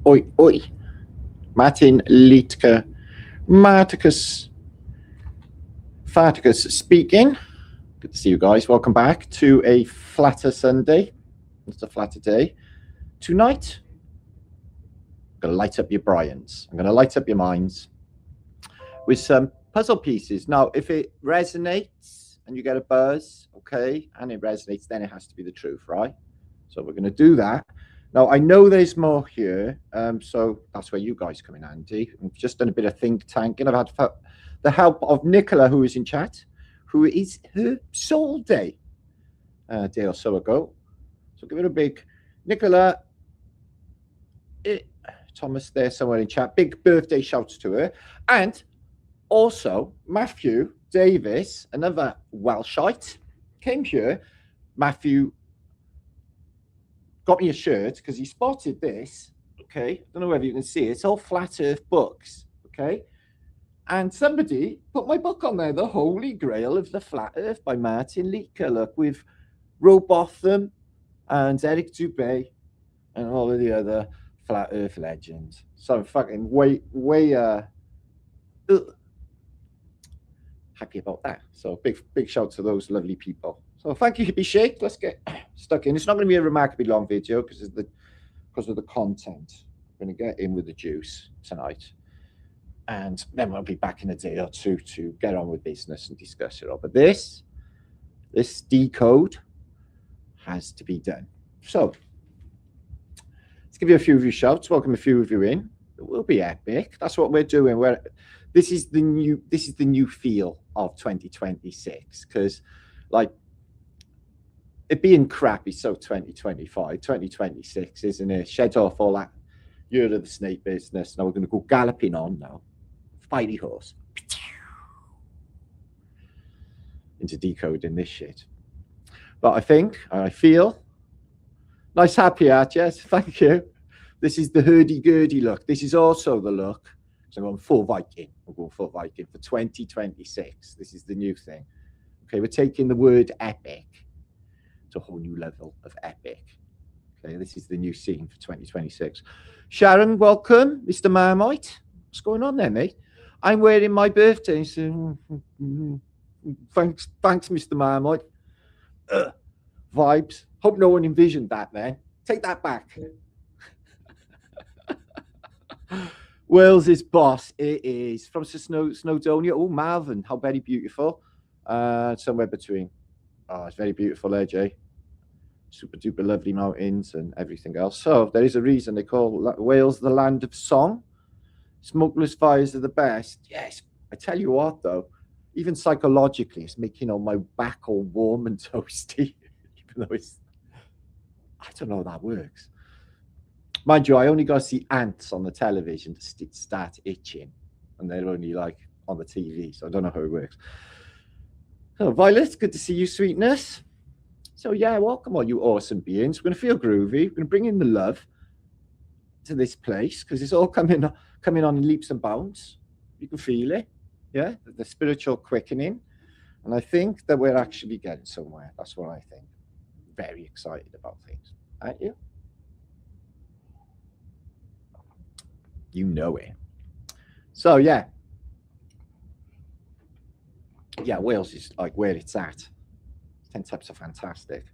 Oi, oi. Martin Liedke, Marticus, Farticus speaking. Good to see you guys. Welcome back to a flatter Sunday. It's a flatter day. Tonight, I'm going to light up your Bryans. I'm going to light up your minds with some puzzle pieces. Now, if it resonates and you get a buzz, okay, and it resonates, then it has to be the truth, right? So we're going to do that. Now, I know there's more here, so that's where you guys come in, Andy. I've just done a bit of think tanking. I've had the help of Nicola, who is in chat, who is her soul day, a day or so ago. So give it a big, Nicola, Thomas there somewhere in chat, big birthday shouts to her. And also, Matthew Davis, another Welshite, came here. Matthew got me a shirt because he spotted this, okay? I don't know whether you can see it. It's all Flat Earth books, okay? And somebody put my book on there, The Holy Grail of the Flat Earth by Martin Liedke, look, with Robotham and Eric Dubé and all of the other Flat Earth legends. So I'm fucking way happy about that. So big shout to those lovely people. So thank you, Hippie Shake. Let's get stuck in. It's not going to be a remarkably long video because of the content. I'm going to get in with the juice tonight. And then we'll be back in a day or two to get on with business and discuss it all. But this decode has to be done. So let's give you a few of you shouts. Welcome a few of you in. It will be epic. That's what we're doing. This is the new feel of 2026, because like it being crap is so 2025, 2026, isn't it? Shed off all that year of the snake business. Now we're going to go galloping on now. Fighty horse. Into decoding this shit. But I feel nice happy art, yes, thank you. This is the hurdy-gurdy look. This is also the look. So I'm going full Viking. I'm going full Viking for 2026. This is the new thing. Okay, we're taking the word epic to a whole new level of epic. Okay, this is the new scene for 2026. Sharon, welcome. Mr. Marmite. What's going on there, mate? I'm wearing my birthday. So, thanks, Mr. Marmite. Vibes. Hope no one envisioned that, man. Take that back. Wales' boss, it is from Snowdonia. Oh, Malvern, how very beautiful. Somewhere between. Oh, it's very beautiful there, Jay. Super duper lovely mountains and everything else. So there is a reason they call Wales the land of song. Smokeless fires are the best. Yes, I tell you what, though, even psychologically, it's making all my back all warm and toasty. Even though it's, I don't know how that works. Mind you, I only got to see ants on the television to start itching, and they're only like on the TV, so I don't know how it works. Oh, Violet, good to see you, sweetness. So yeah, welcome all you awesome beings. We're going to feel groovy. We're going to bring in the love to this place because it's all coming on in leaps and bounds. You can feel it, yeah, the spiritual quickening. And I think that we're actually getting somewhere. That's what I think. Very excited about things, aren't you? You know it. So yeah, Wales is like where it's at. 10 types of fantastic.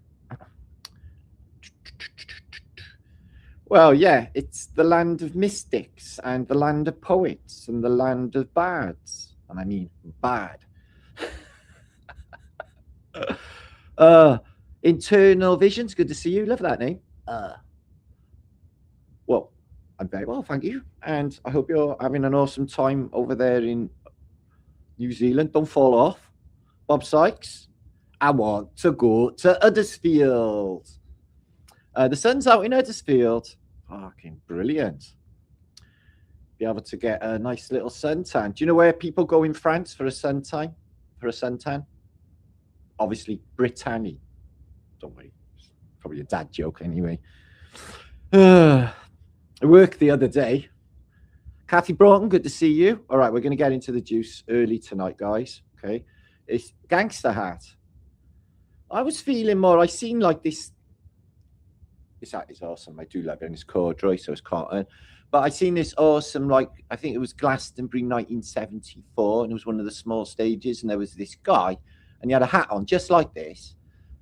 Well, yeah, it's the land of mystics and the land of poets and the land of bards. And I mean bad. Internal Visions, good to see you. Love that name. Well, I'm very well, thank you. And I hope you're having an awesome time over there in New Zealand. Don't fall off. Bob Sykes. I want to go to Huddersfield. The sun's out in Huddersfield. Fucking brilliant. Be able to get a nice little suntan. Do you know where people go in France for a suntan? Obviously, Brittany. Don't worry. It's probably a dad joke anyway. I worked the other day. Kathy Broughton, good to see you. All right, we're going to get into the juice early tonight, guys. Okay. It's Gangster Hat. I was feeling more, I seen like this This hat is awesome. I do love it. And it's corduroy, so it's cotton. But I seen this awesome, like, I think it was Glastonbury 1974, and it was one of the small stages, and there was this guy, and he had a hat on just like this.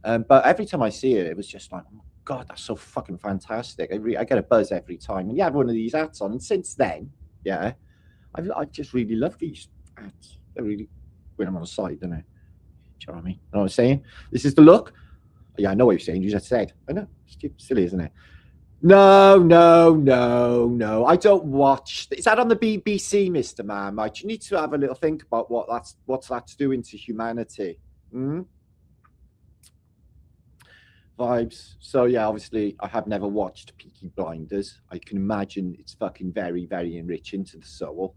But every time I see it, it was just like, oh my God, that's so fucking fantastic. I get a buzz every time. And he had one of these hats on, and since then, yeah, I just really love these hats. They really win them on the side, don't they? Do you know what I mean? You know what I'm saying? This is the look. Yeah, I know what you're saying. You just said. I know. It's silly, isn't it? No. I don't watch. Is that on the BBC, Mr. Marmite? You need to have a little think about what's that's doing to humanity. Vibes. So yeah, obviously I have never watched Peaky Blinders. I can imagine it's fucking very, very enriching to the soul.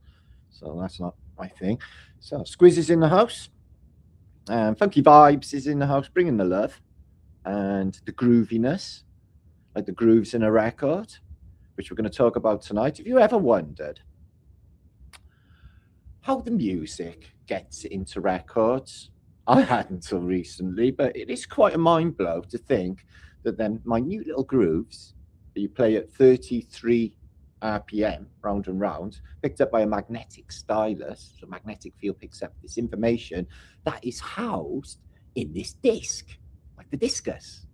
So that's not my thing. So Squiz is in the house. Funky Vibes is in the house, bringing the love and the grooviness, like the grooves in a record, which we're going to talk about tonight. Have you ever wondered how the music gets into records? I hadn't until recently, but it is quite a mind blow to think that then minute little grooves that you play at 33 RPM, round and round, picked up by a magnetic stylus, so magnetic field picks up this information that is housed in this disc, like the discus.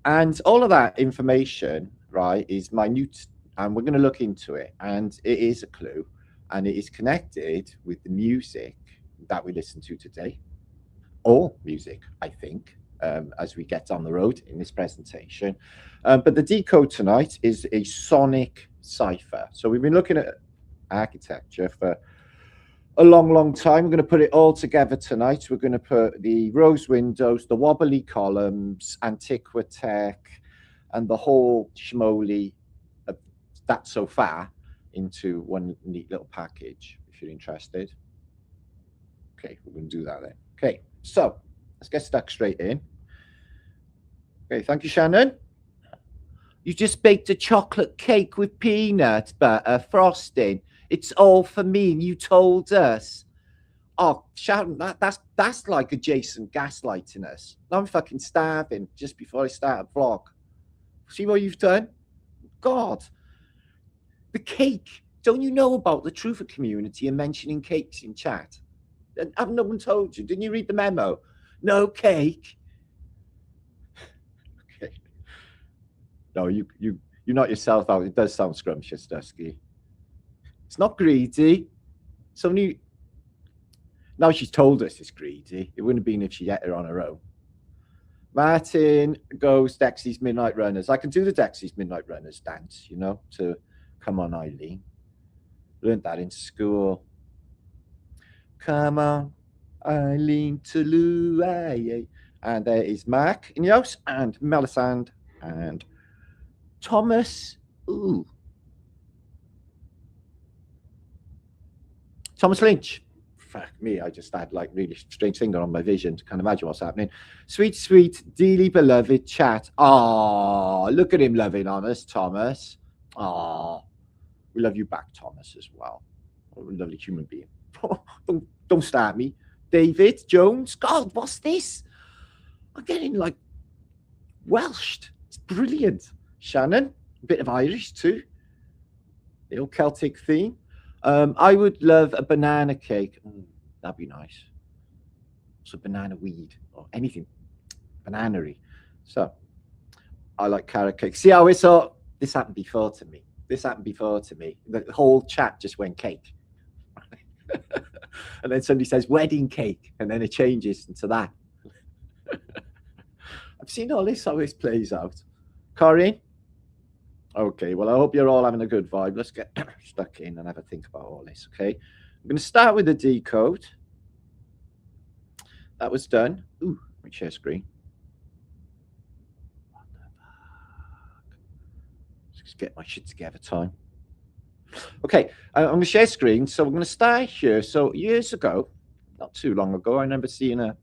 And all of that information, right, is minute, and we're going to look into it, and it is a clue, and it is connected with the music that we listen to today, or music, I think, as we get on the road in this presentation. But the decode tonight is a Sonic Cipher. So we've been looking at architecture for a long time. We're going to put it all together tonight. We're going to put the rose windows, the wobbly columns, Antiquitech, and the whole schmoly of that so far into one neat little package, if you're interested. Okay, we're going to do that then. Okay, so let's get stuck straight in. Okay, thank you, Shannon. You just baked a chocolate cake with peanut butter frosting. It's all for me, and you told us. Oh, Shannon, that's like adjacent gaslighting us. I'm fucking starving just before I start a vlog. See what you've done? God. The cake. Don't you know about the truther community and mentioning cakes in chat? Haven't no one told you? Didn't you read the memo? No cake. Okay. No, you knock yourself out. It does sound scrumptious, Dusky. It's not greedy. It's only now she's told us it's greedy. It wouldn't have been if she ate her on her own. Martin goes Dexy's Midnight Runners. I can do the Dexy's Midnight Runners dance, you know, to Come On Eileen. Learned that in school. Come on, Eileen Toulouse. And there is Mark in the house, and Melisande, and Thomas. Ooh. Thomas Lynch. Fuck me, I just had like really strange thing on my vision. Can't imagine what's happening. Sweet, dearly beloved chat. Oh, look at him loving on us, Thomas. Oh, we love you back, Thomas, as well. What a lovely human being. Don't start me. David Jones. God, what's this? I'm getting like Welshed. It's brilliant. Shannon, a bit of Irish too. The old Celtic theme. I would love a banana cake. That'd be nice. So banana weed or anything banana-y. So I like carrot cake. See how it's all. This happened before to me. The whole chat just went cake. And then somebody says wedding cake, and then it changes into that. I've seen all this, how this plays out. Corinne? Okay, well, I hope you're all having a good vibe. Let's get stuck in and have a think about all this, okay? I'm going to start with the decode. That was done. Ooh, let me share screen. What the fuck? Let's get my shit together time. Okay, I'm going to share screen. So we're going to start here. So years ago, not too long ago, I remember seeing a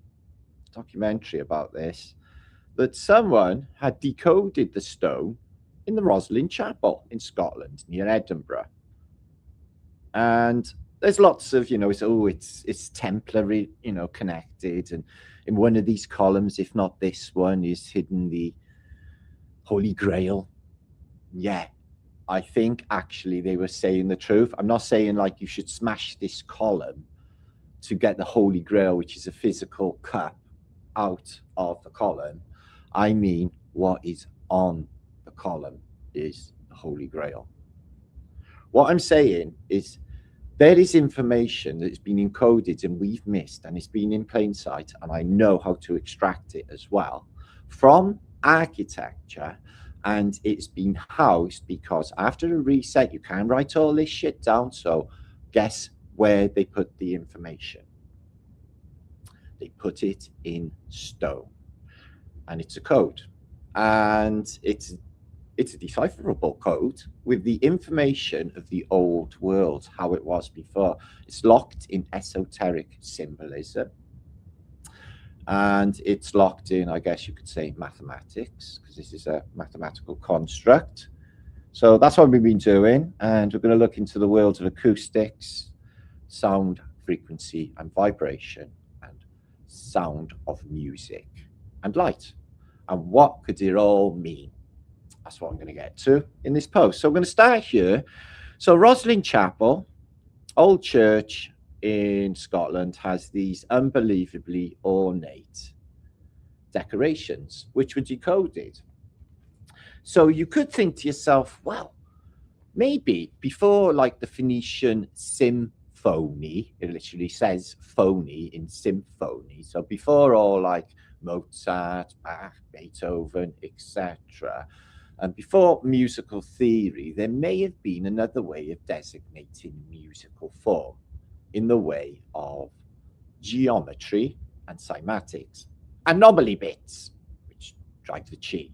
documentary about this, that someone had decoded the stone in the Roslin Chapel in Scotland near Edinburgh. And there's lots of, it's Templar, connected. And in one of these columns, if not this one, is hidden the Holy Grail. Yeah, I think actually they were saying the truth. I'm not saying like you should smash this column to get the Holy Grail, which is a physical cup, out of the column. I mean, what is on the column is the Holy Grail. What I'm saying is there is information that's been encoded and we've missed, and it's been in plain sight, and I know how to extract it as well from architecture, and it's been housed because after a reset, you can write all this shit down. So guess where they put the information? They put it in stone, and it's a code, and it's a decipherable code with the information of the old world, how it was before. It's locked in esoteric symbolism, and it's locked in, I guess you could say, mathematics, because this is a mathematical construct. So that's what we've been doing, and we're going to look into the world of acoustics, sound, frequency, and vibration, and sound of music and light, and what could it all mean. That's what I'm going to get to in this post. So I'm going to start here. So Roslin Chapel, old church in Scotland, has these unbelievably ornate decorations, which were decoded. So you could think to yourself, well, maybe before like the Phoenician symphony, it literally says phony in symphony. So before all like Mozart, Bach, Beethoven, etc., and before musical theory, there may have been another way of designating musical form in the way of geometry and cymatics, anomaly bits, which drive the chi,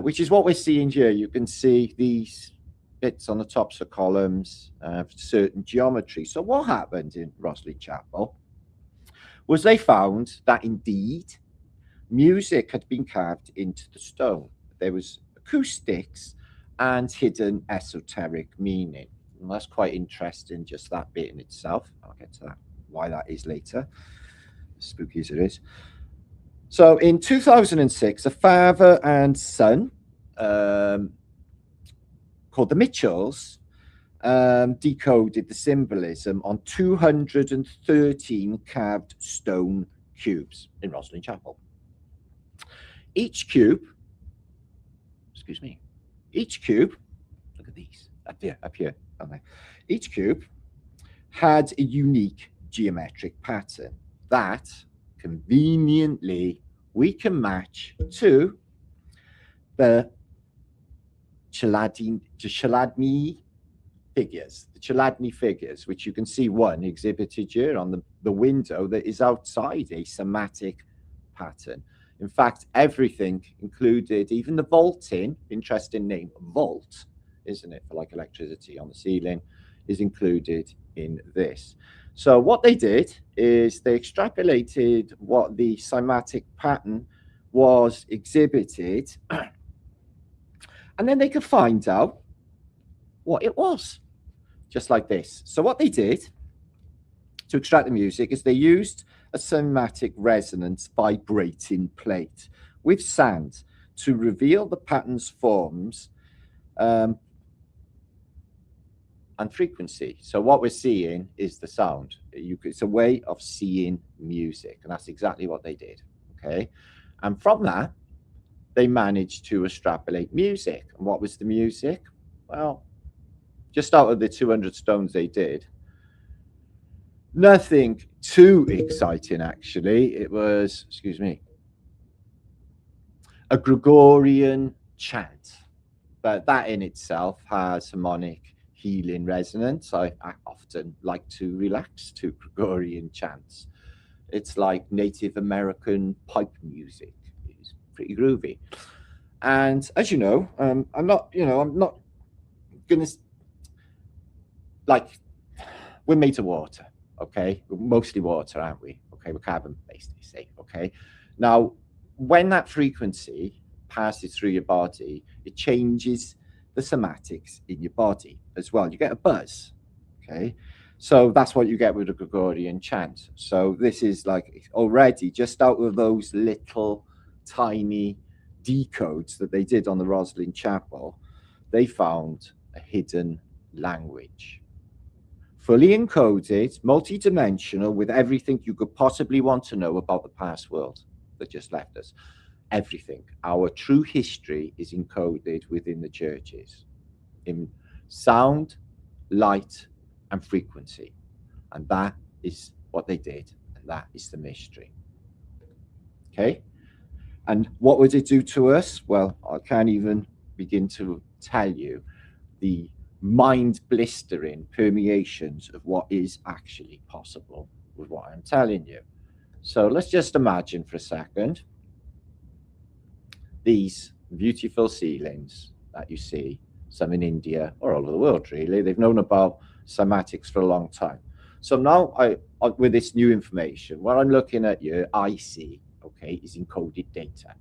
which is what we're seeing here. You can see these bits on the tops of columns of certain geometry. So what happened in Roslin Chapel was they found that indeed music had been carved into the stone. There was acoustics and hidden esoteric meaning. And that's quite interesting, just that bit in itself. I'll get to that, why that is later, spooky as it is. So in 2006, a father and son called the Mitchells decoded the symbolism on 213 carved stone cubes in Roslin Chapel. Each cube, look at these, up here, okay. Each cube had a unique geometric pattern that conveniently we can match to the Chladni figures, which you can see one exhibited here on the window that is outside a somatic pattern. In fact, everything included, even the vaulting, interesting name, vault, isn't it, for like electricity on the ceiling, is included in this. So what they did is they extrapolated what the cymatic pattern was exhibited, and then they could find out what it was, just like this. So what they did to extract the music is they used a somatic resonance vibrating plate with sand to reveal the pattern's forms and frequency. So what we're seeing is the sound. It's a way of seeing music, and that's exactly what they did. Okay, and from that they managed to extrapolate music. And what was the music? Well, just out of the 200 stones they did, nothing too exciting, actually. It was, a Gregorian chant. But that in itself has harmonic healing resonance. I often like to relax to Gregorian chants. It's like Native American pipe music. It's pretty groovy. And as you know, I'm not going to, like, we're made of water. Okay, we're mostly water, aren't we? Okay, we're carbon-based, they say. Okay, now when that frequency passes through your body, it changes the somatics in your body as well. You get a buzz. Okay, so that's what you get with a Gregorian chant. So this is like already just out of those little tiny decodes that they did on the Roslin Chapel, they found a hidden language. Fully encoded, multi-dimensional, with everything you could possibly want to know about the past world that just left us. Everything. Our true history is encoded within the churches in sound, light, and frequency. And that is what they did. And that is the mystery. Okay? And what would it do to us? Well, I can't even begin to tell you the mind-blistering permeations of what is actually possible with what I'm telling you. So let's just imagine for a second these beautiful ceilings that you see, some in India or all over the world, really. They've known about cymatics for a long time. So now, with this new information, what I'm looking at here, I see, okay, is encoded data.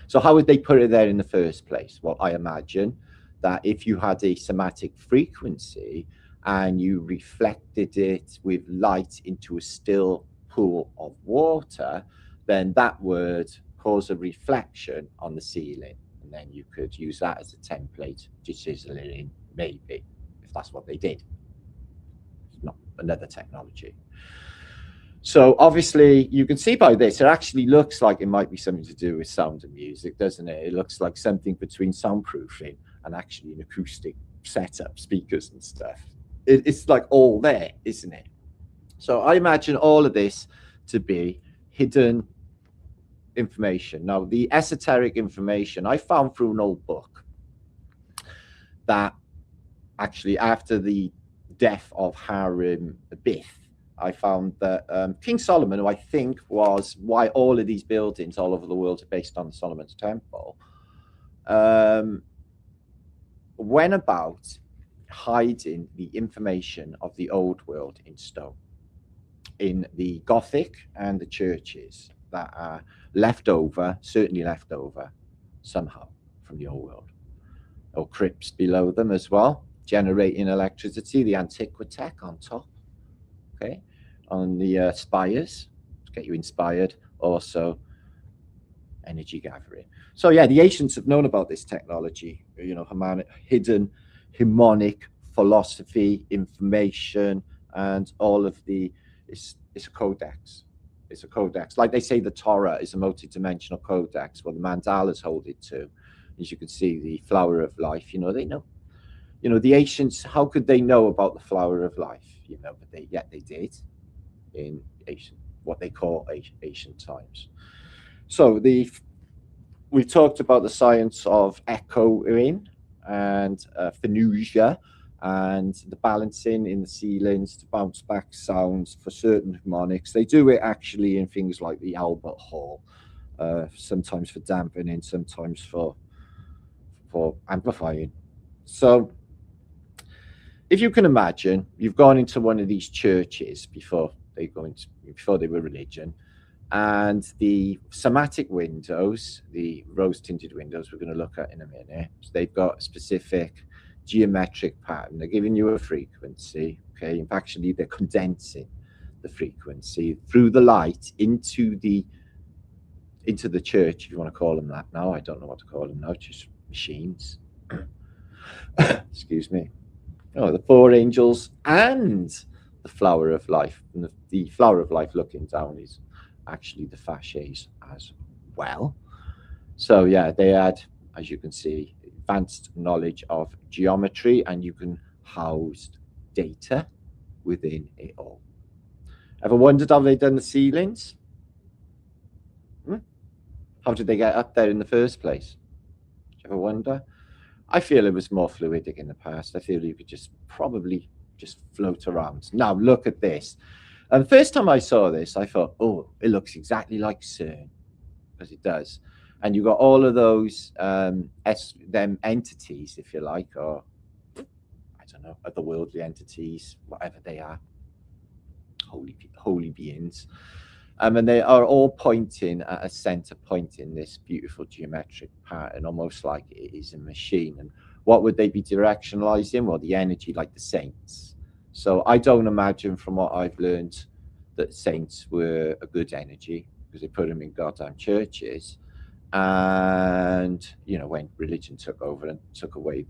So how would they put it there in the first place? Well, I imagine that if you had a cymatic frequency and you reflected it with light into a still pool of water, then that would cause a reflection on the ceiling. And then you could use that as a template to chisel it in, maybe, if that's what they did. It's not another technology. So obviously you can see by this, it actually looks like it might be something to do with sound and music, doesn't it? It looks like something between soundproofing and actually an acoustic setup, speakers and stuff. It's like all there, isn't it? So I imagine all of this to be hidden information. Now, the esoteric information I found through an old book that actually after the death of Hiram Abiff, I found that King Solomon, who I think was why all of these buildings all over the world are based on Solomon's Temple, went about hiding the information of the old world in stone, in the Gothic and the churches that are left over, certainly left over somehow from the old world, or crypts below them as well, generating electricity, the Antiquitech on top. Okay, on the spires to get you inspired, also energy gathering. So yeah, the ancients have known about this technology, you know, hidden harmonic philosophy, information, and all of the, it's a codex. It's a codex. Like they say the Torah is a multi-dimensional codex. Well, the mandalas hold it too. As you can see, the flower of life, you know, they know. You know, the ancients, how could they know about the flower of life? You know, but they did in ancient, what they call ancient times. So we talked about the science of echoing and phonesia and the balancing in the ceilings to bounce back sounds for certain harmonics. They do it actually in things like the Albert Hall, sometimes for dampening, sometimes for amplifying. So if you can imagine, you've gone into one of these churches before they were religion, and the cymatic windows, the rose-tinted windows we're going to look at in a minute, they've got a specific geometric pattern. They're giving you a frequency, okay? Actually, they're condensing the frequency through the light into the church, if you want to call them that now. I don't know what to call them now, just machines. Excuse me. Oh, the four angels and the flower of life. And the flower of life looking down is actually the fasces as well. So yeah, they had, as you can see, advanced knowledge of geometry, and you can house data within it all. Ever wondered how they done the ceilings? How did they get up there in the first place? Did you ever wonder? I feel it was more fluidic in the past. I feel you could just probably just float around. Now look at this. And the first time I saw this, I thought, oh, it looks exactly like CERN, because it does. And you got all of those them entities, if you like, or I don't know, otherworldly entities, whatever they are, holy beings. And they are all pointing at a center point in this beautiful geometric pattern, almost like it is a machine. And what would they be directionalizing? Well, the energy, like the saints. So I don't imagine, from what I've learned, that saints were a good energy, because they put them in goddamn churches. And, you know, when religion took over and took away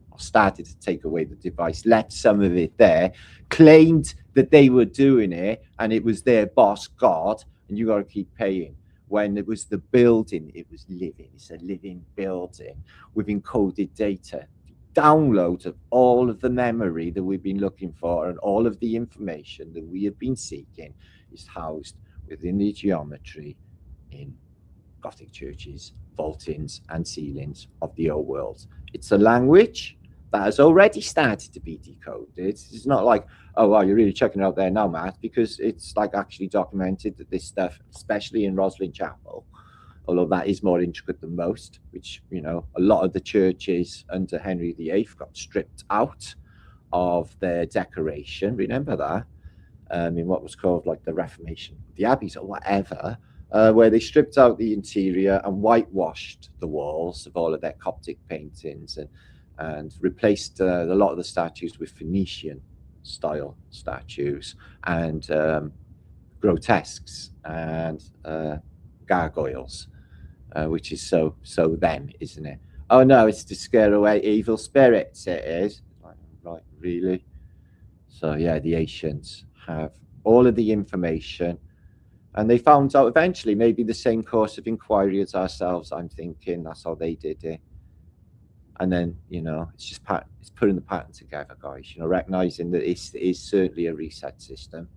or started to take away the device, left some of it there, claimed that they were doing it and it was their boss, God, and you got to keep paying. When it was the building, it was living. It's a living building with encoded data. Download of all of the memory that we've been looking for and all of the information that we have been seeking is housed within the geometry in Gothic churches, vaultings and ceilings of the old world. It's a language that has already started to be decoded. It's not like, oh, wow, you're really checking it out there now, Matt, because it's like actually documented that this stuff, especially in Roslin Chapel, although that is more intricate than most, which, you know, a lot of the churches under Henry VIII got stripped out of their decoration. Remember that? In what was called like the Reformation, the abbeys or whatever, where they stripped out the interior and whitewashed the walls of all of their Coptic paintings and replaced a lot of the statues with Phoenician style statues and grotesques and gargoyles, which is so them, isn't it? Oh no, it's to scare away evil spirits, it is. Right, really? So yeah, the ancients have all of the information, and they found out eventually maybe the same course of inquiry as ourselves. I'm thinking that's how they did it. And then, you know, it's just it's putting the pattern together, guys, you know, recognizing that it is certainly a reset system.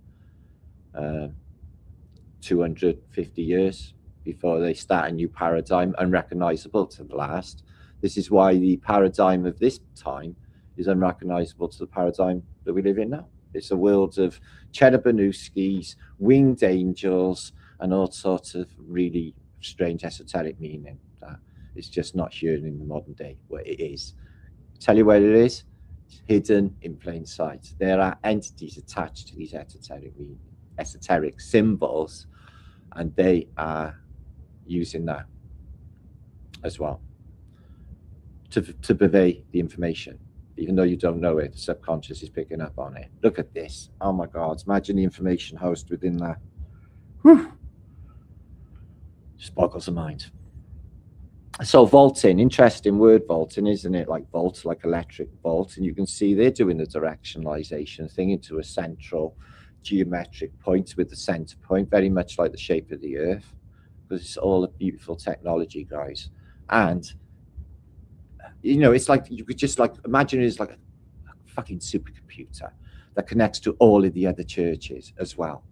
250 years before they start a new paradigm, unrecognizable to the last. This is why the paradigm of this time is unrecognizable to the paradigm that we live in now. It's a world of Cheddar-Banuskis, winged angels, and all sorts of really strange esoteric meaning that it's just not here in the modern day where it is. Tell you where it is. It's hidden in plain sight. There are entities attached to these esoteric symbols, and they are using that as well to purvey the information. Even though you don't know it, the subconscious is picking up on it. Look at this. Oh my God. Imagine the information housed within that. Whew. Just boggles the mind. So vaulting, interesting word, vaulting, isn't it? Like vault, like electric vault. And you can see they're doing the directionalization thing into a central geometric point with the center point, very much like the shape of the earth, because it's all a beautiful technology, guys. And you know, it's like you could just like imagine it as like a fucking supercomputer that connects to all of the other churches as well.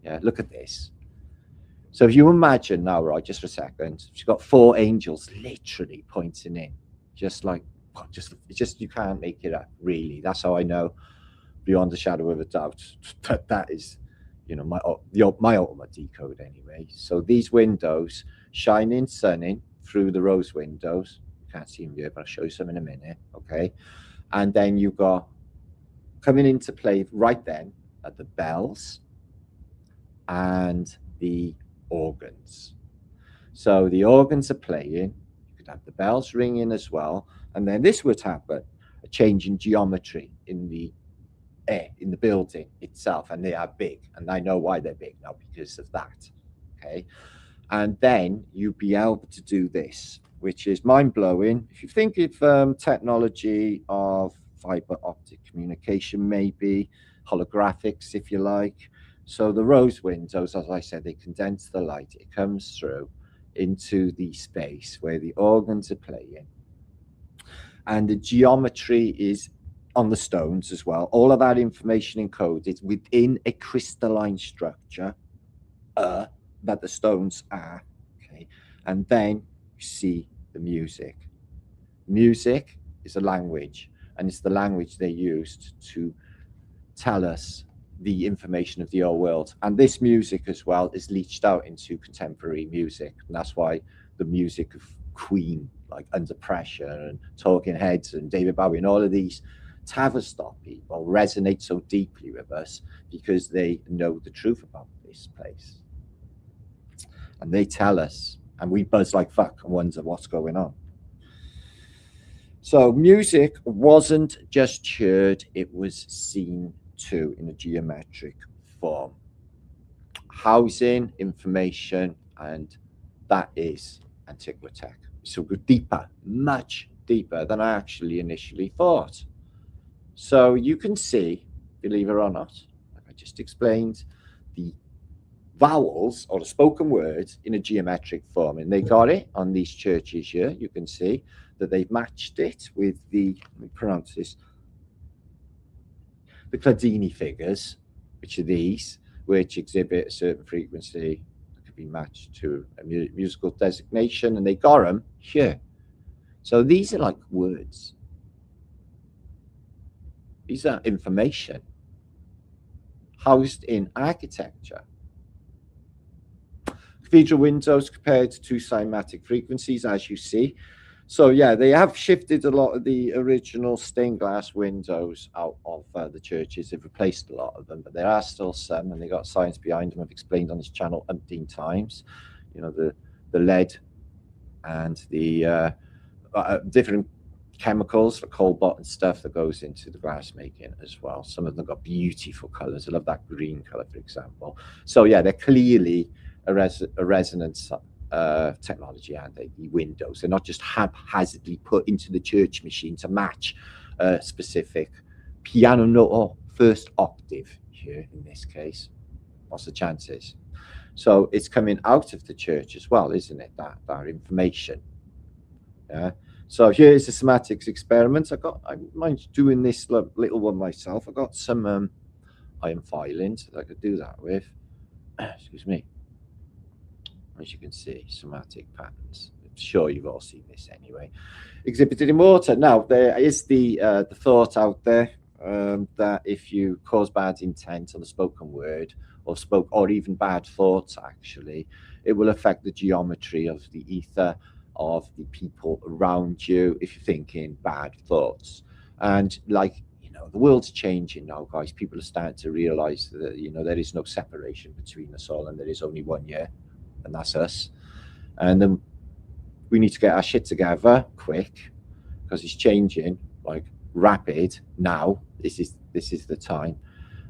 Yeah, look at this. So if you imagine now, right, just for a second, you've got 4 angels literally pointing in, just like, just you can't make it up, really. That's how I know, beyond a shadow of a doubt, that is, you know, my ultimate decode anyway. So these windows shining sun in through the rose windows. Can't see them here, but I'll show you some in a minute, okay? And then you've got coming into play right then at the bells and the organs. So the organs are playing, you could have the bells ringing as well, and then this would happen, a change in geometry in the air, in the building itself, and they are big, and I know why they're big now because of that, okay? And then you'd be able to do this, which is mind-blowing. If you think of technology of fiber optic communication, maybe holographics, if you like. So the rose windows, as I said, they condense the light. It comes through into the space where the organs are playing. And the geometry is on the stones as well. All of that information encoded within a crystalline structure that the stones are, okay? And then you see the music. Music is a language, and it's the language they used to tell us the information of the old world. And this music as well is leached out into contemporary music, and that's why the music of Queen, like Under Pressure and Talking Heads and David Bowie and all of these Tavistock people resonate so deeply with us, because they know the truth about this place. And they tell us, and we buzz like fuck and wonder what's going on. So music wasn't just heard, it was seen too in a geometric form. Housing, information, and that is Antiquitech. So go deeper, much deeper than I actually initially thought. So you can see, believe it or not, like I just explained, the vowels or the spoken words in a geometric form, and they got it on these churches here. You can see that they've matched it with the, let me pronounce this, the Cladini figures, which are these, which exhibit a certain frequency that could be matched to a musical designation, and they got them here. So these are like words. These are information housed in architecture. Cathedral windows compared to cymatic frequencies, as you see. So yeah, they have shifted a lot of the original stained glass windows out of the churches. They've replaced a lot of them, but there are still some, and they got science behind them. I've explained on this channel umpteen times. You know, the lead and the different chemicals for cobalt and stuff that goes into the glass making as well. Some of them got beautiful colors. I love that green color, for example. So yeah, they're clearly a resonance technology, and the windows. They're not just haphazardly put into the church machine to match a specific piano note or first octave here in this case. What's the chances? So it's coming out of the church as well, isn't it? That information. Yeah. So here is the semantics experiment. I mind doing this little one myself. I got some iron filings that I could do that with. Excuse me. As you can see, somatic patterns. I'm sure you've all seen this anyway. Exhibited in water. Now, there is the thought out there that if you cause bad intent on the spoken word, or even bad thoughts, actually, it will affect the geometry of the ether of the people around you if you're thinking bad thoughts. And like, you know, the world's changing now, guys. People are starting to realize that, you know, there is no separation between us all, and there is only one year. And that's us. And then we need to get our shit together quick, because it's changing like rapid now. This is the time,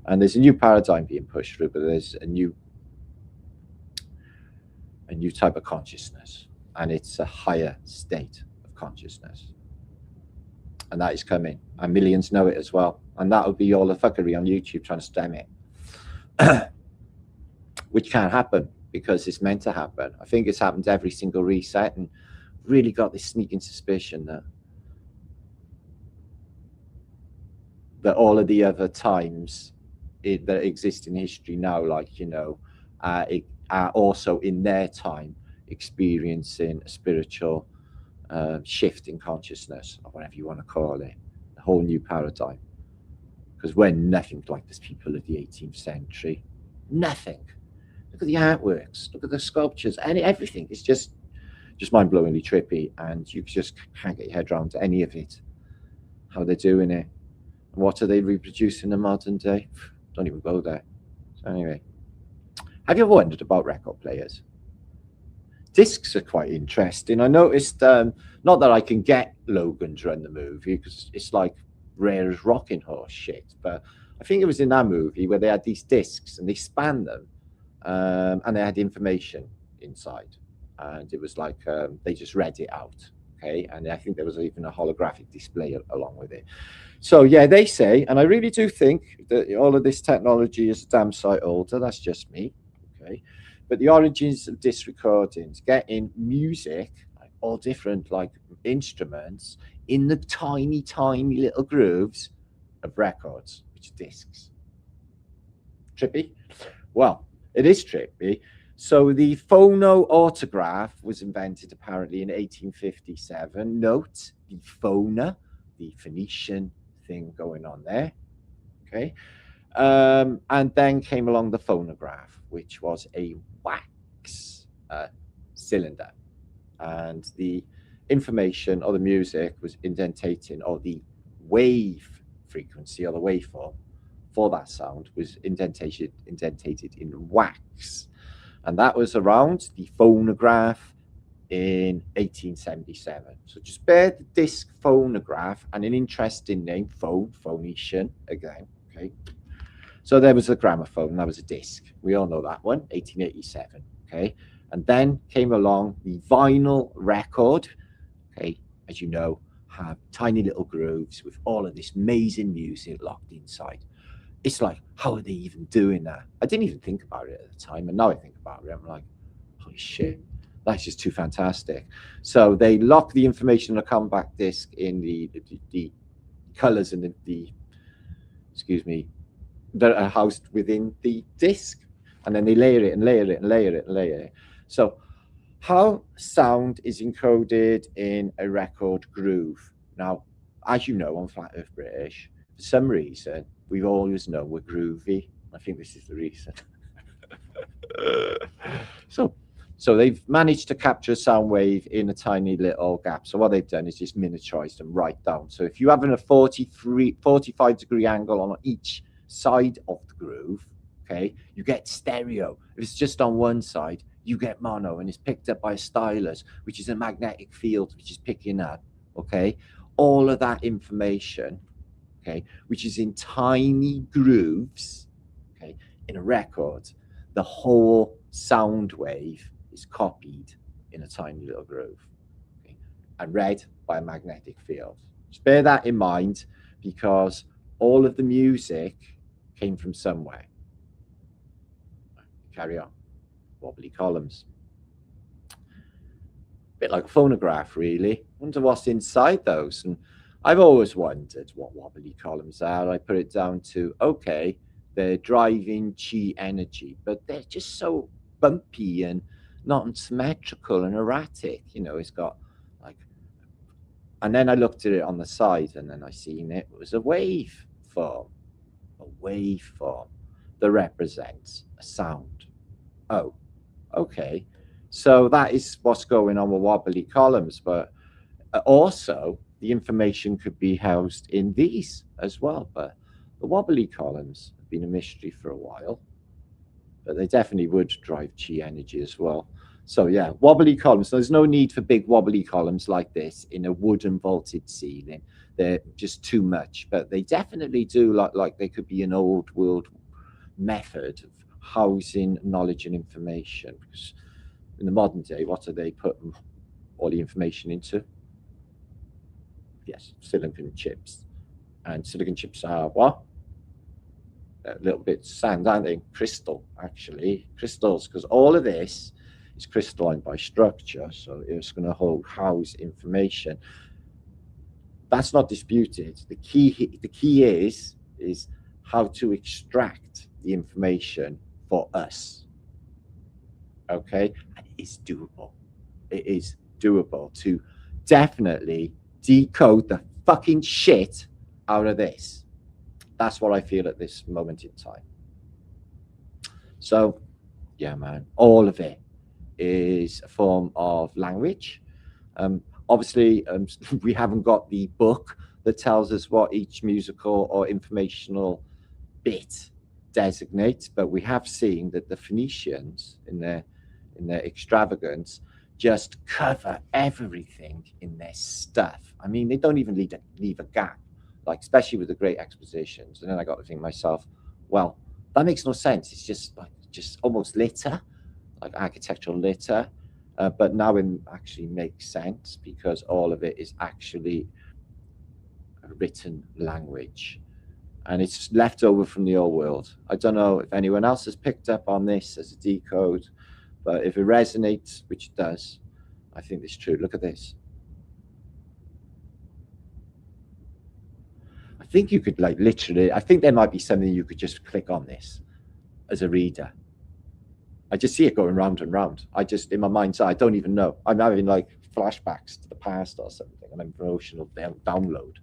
and there's a new paradigm being pushed through, but there's a new type of consciousness, and it's a higher state of consciousness, and that is coming, and millions know it as well. And that would be all the fuckery on YouTube trying to stem it, which can't happen, because it's meant to happen. I think it's happened every single reset, and really got this sneaking suspicion that all of the other times that exist in history now, like, you know, are also in their time experiencing a spiritual shift in consciousness, or whatever you want to call it, a whole new paradigm. Because we're nothing like the people of the 18th century. Nothing. Look at the artworks, look at the sculptures, and everything. It's just mind-blowingly trippy, and you just can't get your head around any of it. How they're doing it, and what are they reproducing in the modern day? Don't even go there. So anyway, have you ever wondered about record players? Discs are quite interesting. I noticed, not that I can get Logan's Run the Movie, because it's like rare as rocking horse shit, but I think it was in that movie where they had these discs and they spanned them. And they had information inside, and it was like they just read it out, okay? And I think there was even a holographic display along with it. So yeah, they say, and I really do think that all of this technology is a damn sight older. That's just me, okay? But the origins of disc recordings, getting music, like all different like instruments, in the tiny little grooves of records, which are discs. Trippy? Well, it is trippy. So the phono-autograph was invented apparently in 1857. Note the phono, the Phoenician thing going on there. Okay. And then came along the phonograph, which was a wax cylinder. And the information or the music was indentating, or the wave frequency or the waveform for that sound was indentated in wax, and that was around the phonograph in 1877. So just bear the disc phonograph, and an interesting name, Phoenician again. Okay, so there was a gramophone, that was a disc. We all know that one, 1887. Okay, And then came along the vinyl record, okay, as you know, have tiny little grooves with all of this amazing music locked inside. It's like, how are they even doing that? I didn't even think about it at the time, and now I think about it, I'm like, holy shit, that's just too fantastic. So they lock the information on a compact disc in the colors and the excuse me, that are housed within the disc, and then they layer it and layer it and layer it and layer it. So how sound is encoded in a record groove. Now, as you know, on Flat Earth British, for some reason, we've always known we're groovy. I think this is the reason. So they've managed to capture a sound wave in a tiny little gap. So what they've done is just miniaturized them right down. So if you're having a 45-degree angle on each side of the groove, okay, you get stereo. If it's just on one side, you get mono, and it's picked up by a stylus, which is a magnetic field, which is picking up, okay, all of that information, okay, which is in tiny grooves, okay, in a record. The whole sound wave is copied in a tiny little groove, okay, and read by a magnetic field. Just bear that in mind, because all of the music came from somewhere. Carry on. Wobbly columns. A bit like a phonograph, really. Wonder what's inside those. And I've always wondered what wobbly columns are. I put it down to, okay, they're driving chi energy, but they're just so bumpy and not symmetrical and erratic. You know, it's got like, and then I looked at it on the side, and then I seen it was a waveform that represents a sound. Oh, okay. So that is what's going on with wobbly columns, but also the information could be housed in these as well. But the wobbly columns have been a mystery for a while, but they definitely would drive chi energy as well. So yeah, wobbly columns. There's no need for big wobbly columns like this in a wooden vaulted ceiling. They're just too much, but they definitely do like they could be an old world method of housing knowledge and information. Because in the modern day, what do they put all the information into? Yes, silicon chips. And silicon chips are what? A little bit sand, aren't they? Crystal, actually. Crystals, because all of this is crystalline by structure, so it's going to house information. That's not disputed. The key is how to extract the information for us. Okay, and it is doable. It is doable to definitely decode the fucking shit out of this. That's what I feel at this moment in time. So, yeah, man, all of it is a form of language. Obviously, we haven't got the book that tells us what each musical or informational bit designates, but we have seen that the Phoenicians, in their extravagance, just cover everything in their stuff. I mean, they don't even leave a gap, like especially with the great expositions. And then I got to think myself, well, that makes no sense. It's just almost litter, like architectural litter. But now it actually makes sense because all of it is actually a written language. And it's left over from the old world. I don't know if anyone else has picked up on this as a decode, but if it resonates, which it does, I think it's true. Look at this. I think you could like literally, I think there might be something you could just click on this as a reader. I just see it going round and round. I just, in my mind's eye, I don't even know. I'm having like flashbacks to the past or something, and I'm emotional download.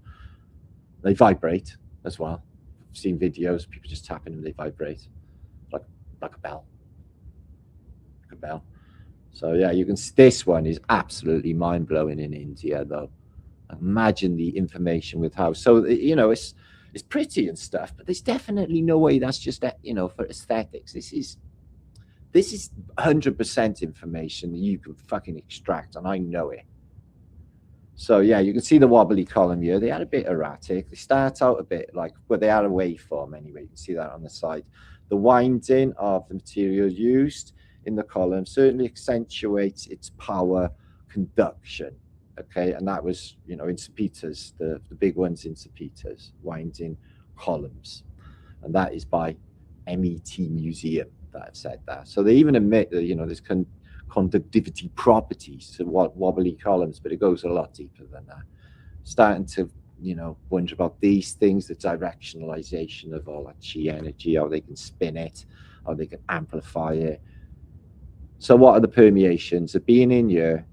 They vibrate as well. I've seen videos, people just tapping them, they vibrate like a bell. Like a bell. So yeah, you can. This one is absolutely mind blowing in India, though. Imagine the information with how. So you know, it's pretty and stuff, but there's definitely no way that's just that. You know, for aesthetics, this is 100% information that you can fucking extract, and I know it. So yeah, you can see the wobbly column here. They are a bit erratic. They start out a bit like, but they are a waveform anyway. You can see that on the side. The winding of the material used in the column certainly accentuates its power conduction. Okay, and that was, you know, in St. Peter's, the big ones in St. Peter's, winding columns. And that is by MET Museum that I've said that. So they even admit that, you know, there's conductivity properties to wobbly columns, but it goes a lot deeper than that. Starting to, you know, wonder about these things, the directionalization of all that chi energy, how they can spin it, how they can amplify it. So what are the permeations of being in here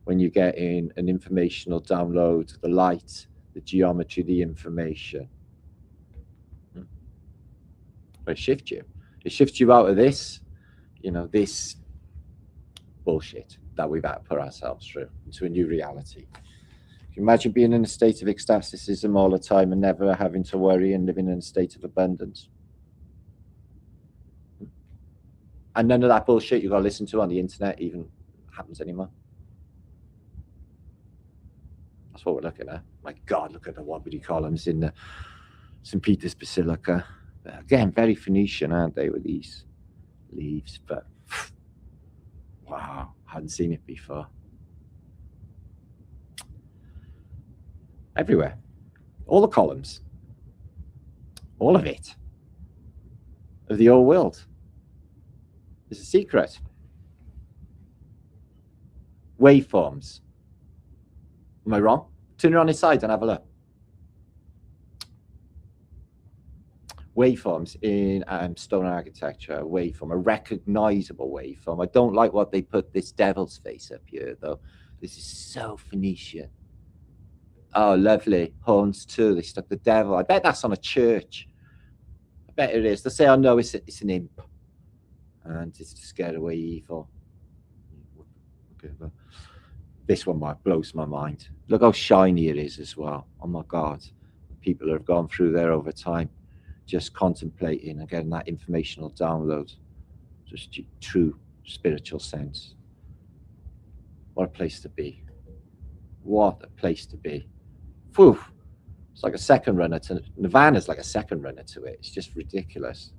when you get in an informational download, the light, the geometry, the information? Well, it shifts you. It shifts you out of this, you know, this bullshit that we've had to put ourselves through into a new reality. Can you imagine being in a state of ecstaticism all the time and never having to worry and living in a state of abundance? And none of that bullshit you got to listen to on the internet even happens anymore. That's what we're looking at. My God, look at the wobbly columns in the St. Peter's Basilica. Again, very Phoenician, aren't they, with these leaves? But wow, hadn't seen it before. Everywhere. All the columns. All of it. Of the old world. There's a secret. Waveforms. Am I wrong? Turn it on its side and have a look. Waveforms in stone architecture, waveform, a recognizable waveform. I don't like what they put this devil's face up here, though. This is so Phoenician. Oh, lovely. Horns, too. They stuck the devil. I bet that's on a church. I bet it is. They say, oh, no, it's an imp. And it's to scare away evil. Okay, but this one blows my mind. Look how shiny it is as well. Oh, my God. People have gone through there over time, just contemplating and getting that informational download, just true spiritual sense. What a place to be. What a place to be. Whew. It's like a second runner to Nirvana's, like a second runner to it. It's just ridiculous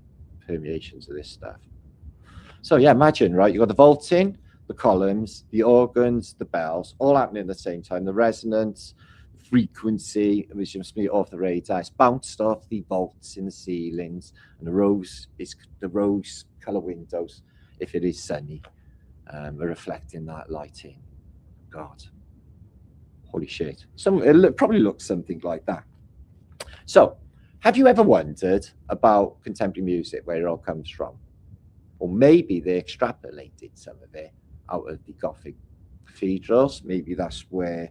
permeations of this stuff. So yeah, imagine, right? You've got the vaulting, the columns, the organs, the bells, all happening at the same time. The resonance, frequency, which must be off the radar. It's bounced off the vaults in the ceilings, and the rose color windows, if it is sunny, are reflecting that lighting. God, holy shit! It probably looks something like that. So, have you ever wondered about contemporary music, where it all comes from? Or maybe they extrapolated some of it out of the Gothic cathedrals. Maybe that's where,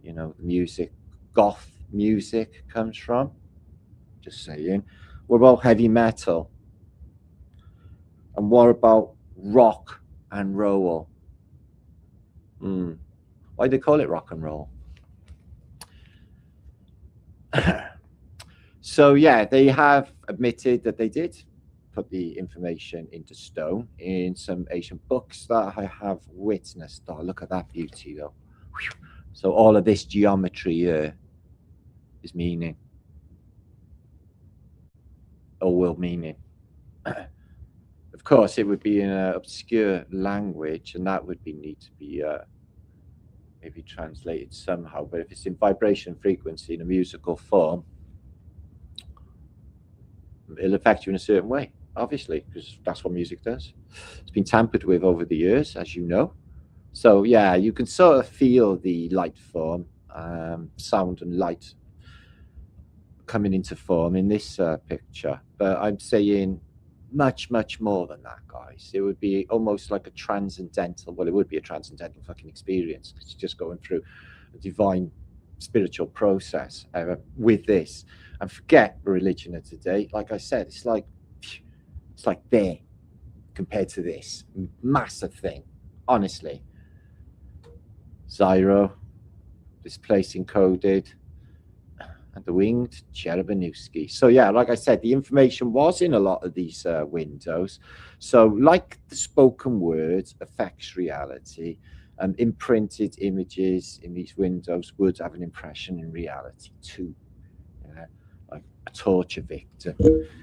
you know, the goth music comes from. Just saying. What about heavy metal? And what about rock and roll? Why do they call it rock and roll? So yeah, they have admitted that they did put the information into stone in some ancient books that I have witnessed. Oh, look at that beauty, though. So all of this geometry here is meaning, or will meaning. Of course, it would be in an obscure language, and that would need to be maybe translated somehow. But if it's in vibration frequency in a musical form, it'll affect you in a certain way, obviously, because that's what music does. It's been tampered with over the years, as you know. So yeah, you can sort of feel the light form, sound and light coming into form in this picture. But I'm saying much, much more than that, guys. It would be almost like a transcendental, well, it would be a transcendental fucking experience, because you're just going through a divine spiritual process with this. And forget religion of today. Like I said, it's like there compared to this massive thing, honestly. Zyro, this place encoded, and the winged Cherubinuski. So yeah, like I said, the information was in a lot of these windows. So like the spoken word affects reality, imprinted images in these windows would have an impression in reality too. Like a torture victim.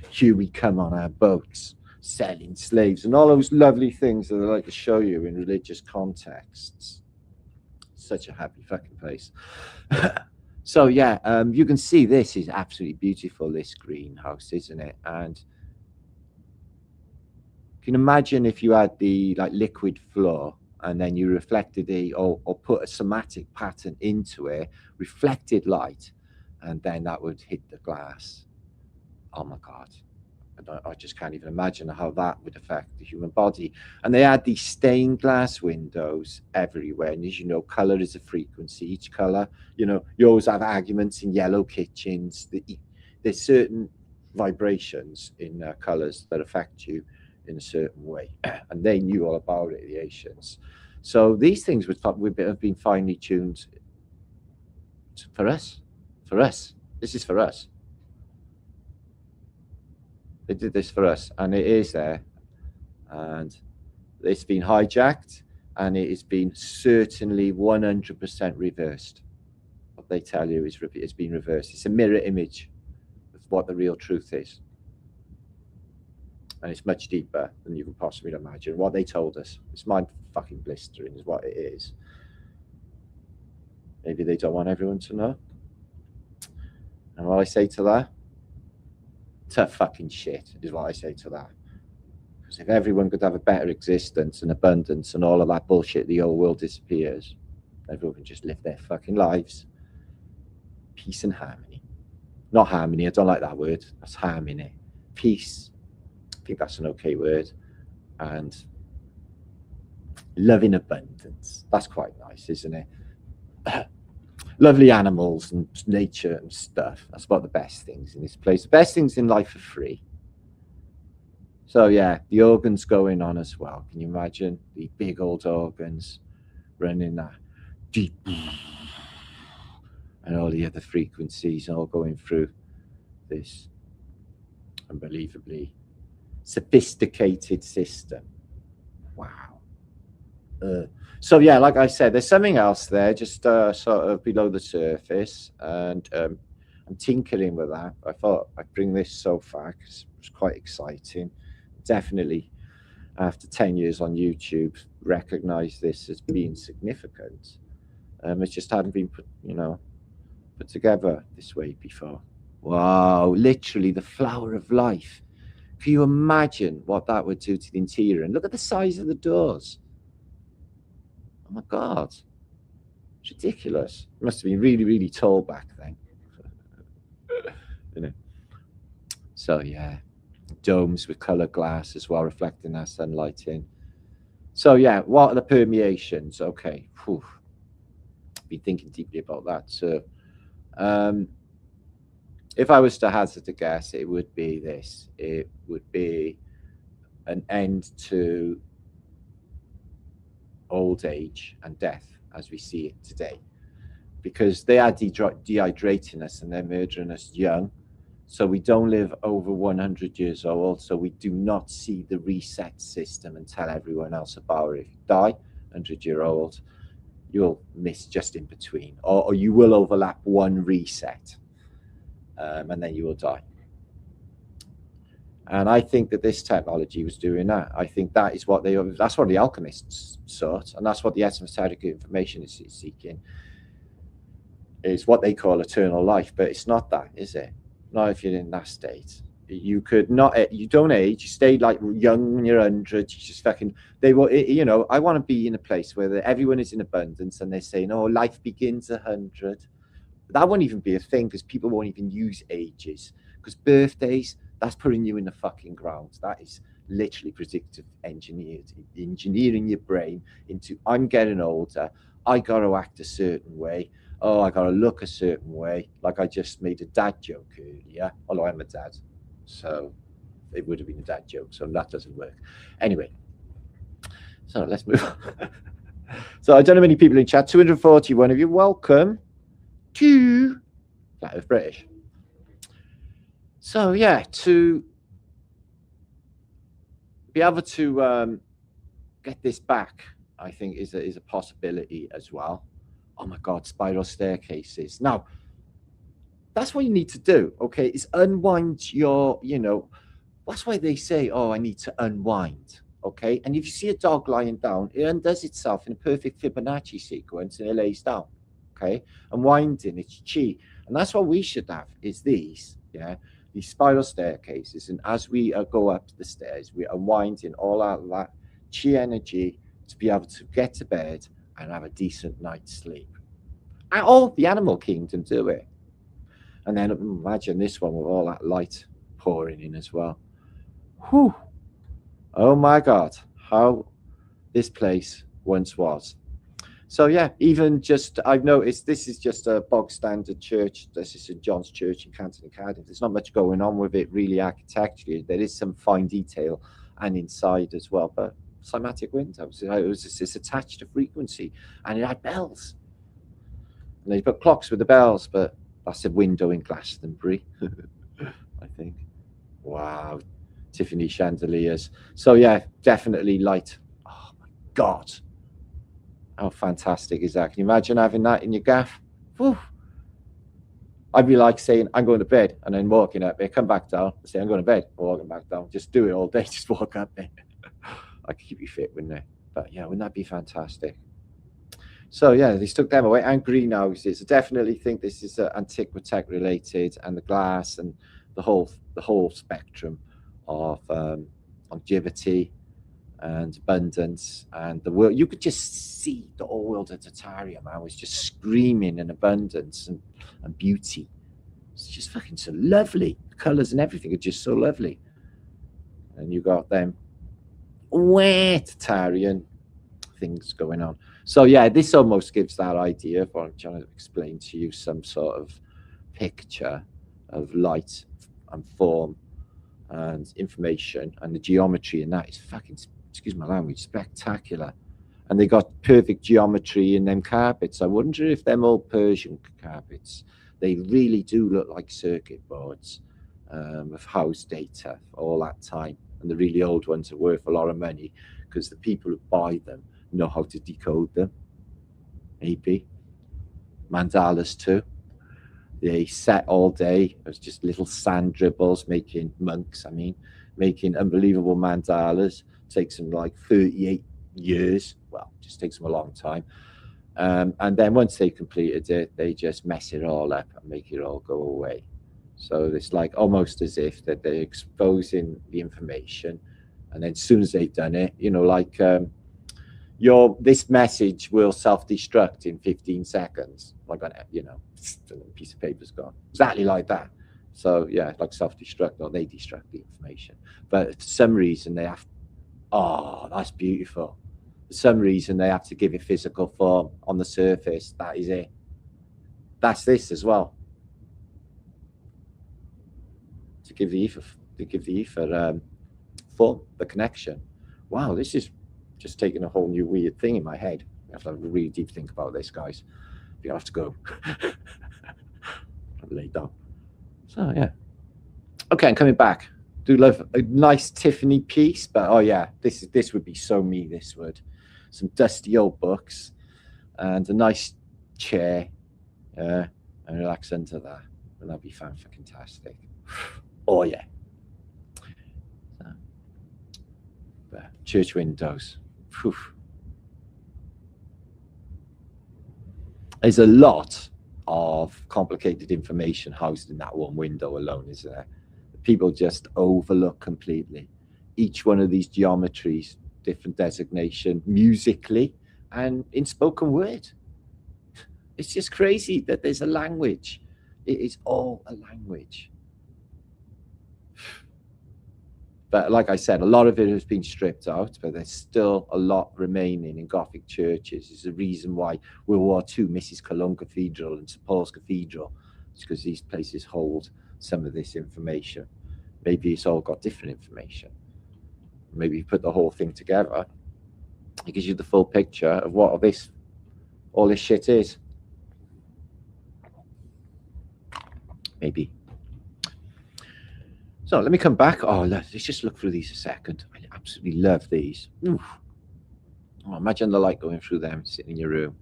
Here we come on our boats. selling slaves, and all those lovely things that I like to show you in religious contexts. Such a happy fucking place. So yeah, you can see this is absolutely beautiful, this greenhouse, isn't it? And you can imagine if you had the like liquid floor and then you reflected or put a somatic pattern into it, reflected light, and then that would hit the glass. Oh my God. I just can't even imagine how that would affect the human body. And they had these stained glass windows everywhere. And as you know, color is a frequency. Each color, you always have arguments in yellow kitchens. There's certain vibrations in colors that affect you in a certain way. And they knew all about it, the Asians. So these things would have been finely tuned for us. For us. This is for us. They did this for us, and it is there, and it's been hijacked, and it has been certainly 100% reversed. What they tell you is it's been reversed. It's a mirror image of what the real truth is, and it's much deeper than you can possibly imagine. What they told us, it's mind fucking blistering, is what it is. Maybe they don't want everyone to know. And what I say to that? Tough fucking shit is what I say to that. Because if everyone could have a better existence and abundance and all of that bullshit, the old world disappears. Everyone can just live their fucking lives. Peace and harmony. Not harmony, I don't like that word. That's harmony. Peace. I think that's an okay word. And love in abundance. That's quite nice, isn't it? Lovely animals and nature and stuff. That's about the best things in this place. The best things in life are free. So yeah, the organs going on as well. Can you imagine the big old organs running that deep, and all the other frequencies all going through this unbelievably sophisticated system. Wow. So yeah, like I said, there's something else there, just sort of below the surface, and I'm tinkering with that. I thought I'd bring this so far because it was quite exciting. Definitely, after 10 years on YouTube, recognize this as being significant. It just hadn't been put together this way before. Wow, literally the flower of life. Can you imagine what that would do to the interior? And look at the size of the doors. Oh my God, it's ridiculous. It must have been really, really tall back then. So yeah, domes with colored glass as well, reflecting that sunlight in. So yeah, what are the permeations? Okay, been thinking deeply about that. So if I was to hazard a guess, it would be this. It would be an end to old age and death as we see it today, because they are dehydrating us and they're murdering us young, so we don't live over 100 years old. So we do not see the reset system and tell everyone else about it. If you die 100-year-old, you'll miss just in between, or you will overlap one reset, and then you will die. And I think that this technology was doing that. I think that is what that's what the alchemists sought, and that's what the esoteric information is seeking, is what they call eternal life. But it's not that, is it? Not if you're in that state. You could not, you don't age, you stay like young when you're 100, you just fucking, they will, I want to be in a place where everyone is in abundance and they're saying, oh, life begins 100. That won't even be a thing, because people won't even use ages, because birthdays, that's putting you in the fucking ground. That is literally predictive engineering your brain into, I'm getting older, I got to act a certain way, oh, I got to look a certain way. Like I just made a dad joke earlier, although I'm a dad, so it would have been a dad joke, so that doesn't work. Anyway, so let's move on. So I don't know many people in chat, 241 of you, welcome to Flat Earth British. So yeah, to be able to get this back, I think is a possibility as well. Oh my God, spiral staircases. Now, that's what you need to do, okay, is unwind your, That's why they say, oh, I need to unwind. Okay. And if you see a dog lying down, it undoes itself in a perfect Fibonacci sequence and it lays down. Okay. Unwinding, it's chi. And that's what we should have is these, yeah, these spiral staircases. And as we go up the stairs, we're unwinding all out of that chi energy to be able to get to bed and have a decent night's sleep. And all the animal kingdom do it. And then imagine this one with all that light pouring in as well. Whew. Oh my God, how this place once was. So yeah, even just, I've noticed this is just a bog standard church. This is St. John's Church in Canton and Cardiff. There's not much going on with it really architecturally. There is some fine detail and inside as well, but cymatic windows. It's attached to frequency and it had bells. And they put clocks with the bells, but that's a window in Glastonbury, I think. Wow, Tiffany chandeliers. So yeah, definitely light. Oh my God. How fantastic is that? Can you imagine having that in your gaff? Whew. I'd be like saying, I'm going to bed, and then walking up there, come back down, and say, I'm going to bed, walking back down. Just do it all day, just walk up there. I could keep you fit, wouldn't I? But yeah, wouldn't that be fantastic? So yeah, they took them away, and greenhouses. I definitely think this is Antiquitech related, and the glass and the whole spectrum of longevity and abundance and the world. You could just see the whole world of Tatarium. I was just screaming in abundance and beauty. It's just fucking so lovely. The colors and everything are just so lovely. And you got them Tatarian things going on. So yeah, this almost gives that idea of what I'm trying to explain to you, some sort of picture of light and form and information, and the geometry in that is fucking, excuse my language, spectacular. And they got perfect geometry in them carpets. I wonder if them old Persian carpets, they really do look like circuit boards of house data for all that time. And the really old ones are worth a lot of money because the people who buy them know how to decode them. Maybe mandalas too. They sat all day. It was just little sand dribbles making monks. I mean, making unbelievable mandalas. Takes them like 38 years. Well, just takes them a long time. And then once they completed it, they just mess it all up and make it all go away. So it's like almost as if that they're exposing the information, and then as soon as they've done it, you know, like this message will self-destruct in 15 seconds. Like, you know, the piece of paper's gone. Exactly like that. So yeah, like self-destruct, or they destruct the information. But for some reason they have, oh, that's beautiful. For some reason they have to give it physical form on the surface. That is it. That's this as well. To give the ether form, the connection. Wow, this is just taking a whole new weird thing in my head. I have to have a really deep think about this, guys. You have to go. Lay down. So yeah. Okay, I'm coming back. Do love a nice Tiffany piece, but oh yeah, this would be so me. This would, some dusty old books, and a nice chair, and relax into that. And that'd be fantastic. Oh yeah. So, church windows. Whew. There's a lot of complicated information housed in that one window alone, isn't there? People just overlook completely. Each one of these geometries, different designation musically and in spoken word. It's just crazy that there's a language. It is all a language. But like I said, a lot of it has been stripped out, but there's still a lot remaining in Gothic churches. It's the reason why World War II misses Cologne Cathedral and St. Paul's Cathedral. It's because these places hold some of this information. Maybe it's all got different information. Maybe you put the whole thing together, it gives you the full picture of what all this shit is. Maybe. So let me come back. Oh, let's just look through these a second. I absolutely love these. Oof. Oh, imagine the light going through them, sitting in your room.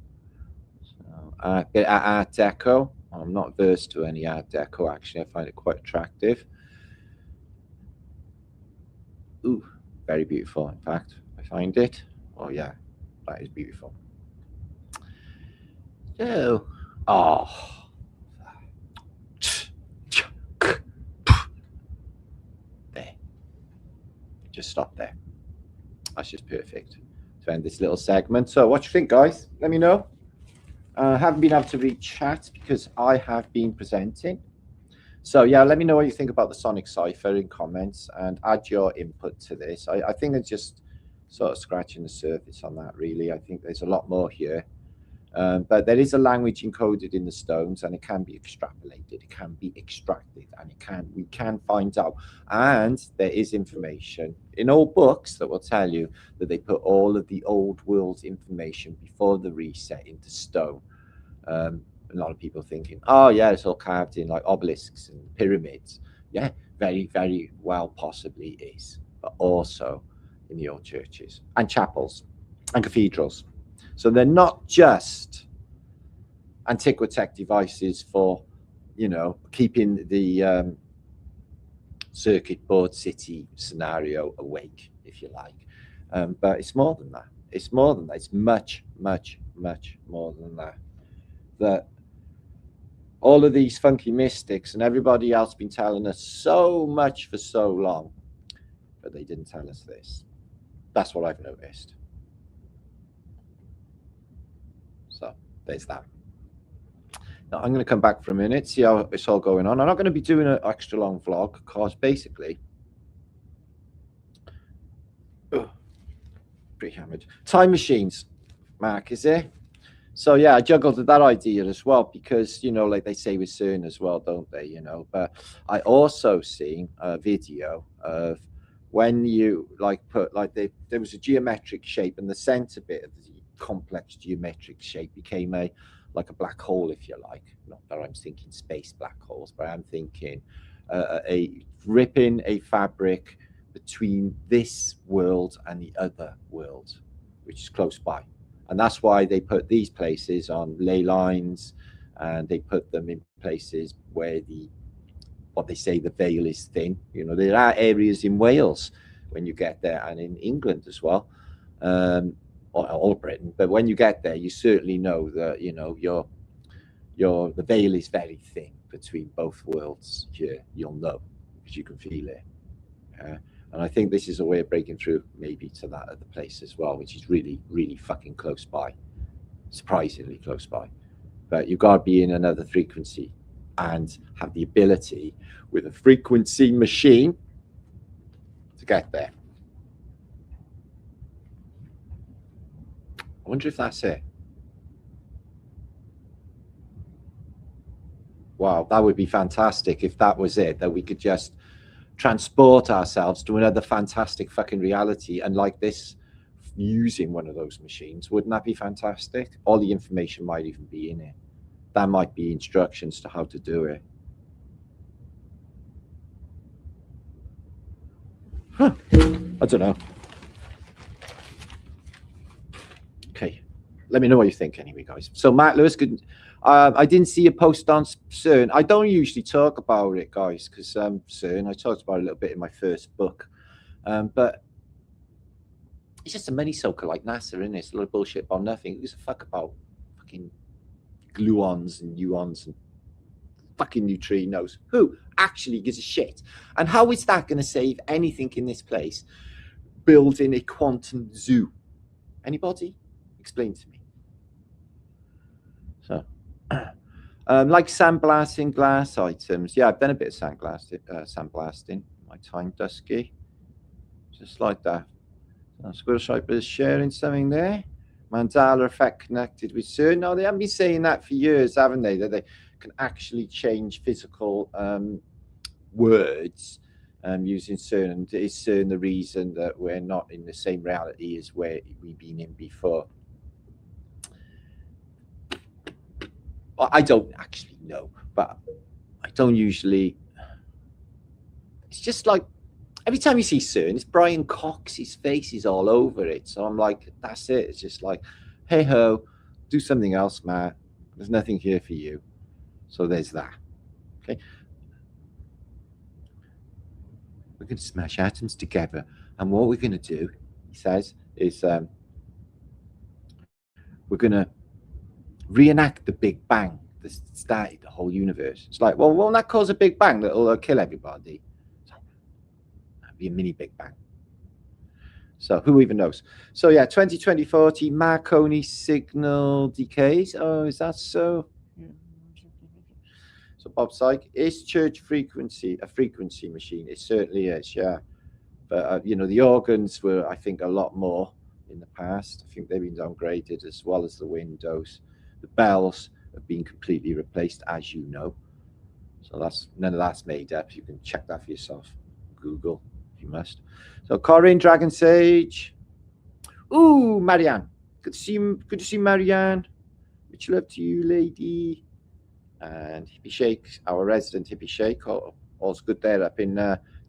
So, Art Deco. I'm not versed to any Art Deco, actually. I find it quite attractive. Ooh, very beautiful. In fact, I find it. Oh yeah, that is beautiful. So, oh, there. Just stop there. That's just perfect to end this little segment. So, what do you think, guys? Let me know. Haven't been able to read chat because I have been presenting. So yeah, let me know what you think about the Sonic Cipher in comments and add your input to this. I think it's just sort of scratching the surface on that, really. I think there's a lot more here. But there is a language encoded in the stones, and it can be extrapolated, it can be extracted, and we can find out. And there is information in all books that will tell you that they put all of the old world information before the reset into stone. A lot of people thinking, oh yeah, it's all carved in like obelisks and pyramids. Yeah, very, very well possibly is, but also in the old churches and chapels and cathedrals. So they're not just Antiquitech devices for, you know, keeping the circuit board city scenario awake, if you like. But it's more than that. It's more than that. It's much, much, much more than that. That all of these funky mystics and everybody else been telling us so much for so long, but they didn't tell us this. That's what I've noticed. So there's that. Now I'm going to come back for a minute, see how it's all going on. I'm not going to be doing an extra long vlog because basically, pretty hammered. Time machines, Mark, is it? So yeah, I juggled with that idea as well because, you know, like they say with CERN as well, don't they? You know, but I also seen a video of when you like put like there was a geometric shape and the center bit of the complex geometric shape became like a black hole, if you like. Not that I'm thinking space black holes, but I'm thinking ripping a fabric between this world and the other world, which is close by. And that's why they put these places on ley lines, and they put them in places where what they say the veil is thin. You know, there are areas in Wales when you get there, and in England as well, all Britain. But when you get there, you certainly know that, you know, the veil is very thin between both worlds here. You'll know because you can feel it. And I think this is a way of breaking through maybe to that other place as well, which is really, really fucking close by, surprisingly close by. But you've got to be in another frequency and have the ability with a frequency machine to get there. I wonder if that's it. Wow, that would be fantastic if that was it, that we could just transport ourselves to another fantastic fucking reality, and like this, using one of those machines. Wouldn't that be fantastic? All the information might even be in it. That might be instructions to how to do it. Huh. I don't know. Okay, let me know what you think anyway, guys. So Matt Lewis, I didn't see a post on CERN. I don't usually talk about it, guys, because CERN, I talked about it a little bit in my first book. But it's just a money soaker like NASA, isn't it? It's a lot of bullshit about nothing. Who gives a fuck about fucking gluons and muons and fucking neutrinos? Who actually gives a shit? And how is that going to save anything in this place? Building a quantum zoo. Anybody? Explain to me. So, like sandblasting glass items. Yeah, I've done a bit of sandblasting. My time, Dusky. Just like that. Squirrel Striper is sharing something there. Mandala effect connected with CERN. No, they haven't been saying that for years, haven't they? That they can actually change physical words using CERN. And is CERN the reason that we're not in the same reality as where we've been in before? Well, I don't actually know, but I don't usually. It's just like every time you see CERN, it's Brian Cox's face is all over it. So I'm like, that's it. It's just like, hey ho, do something else, Matt. There's nothing here for you. So there's that. Okay. We can smash atoms together. And what we're going to do, he says, is we're going to reenact the Big Bang that started the whole universe. It's like, well, won't that cause a Big Bang that'll kill everybody? That'd be a mini Big Bang. So who even knows? So yeah, 2020-40 Marconi signal decays. Oh, is that so? So Bob Syke, is church frequency a frequency machine? It certainly is, yeah. But you know, the organs were, I think, a lot more in the past. I think they've been downgraded, as well as the windows. The bells have been completely replaced, as you know. So that's none of that's made up. You can check that for yourself. Google, if you must. So Corinne, Dragon Sage. Ooh, Marianne. Good to see Marianne. Much love to you, lady. And Hippie Shake, our resident Hippie Shake. All's good there up in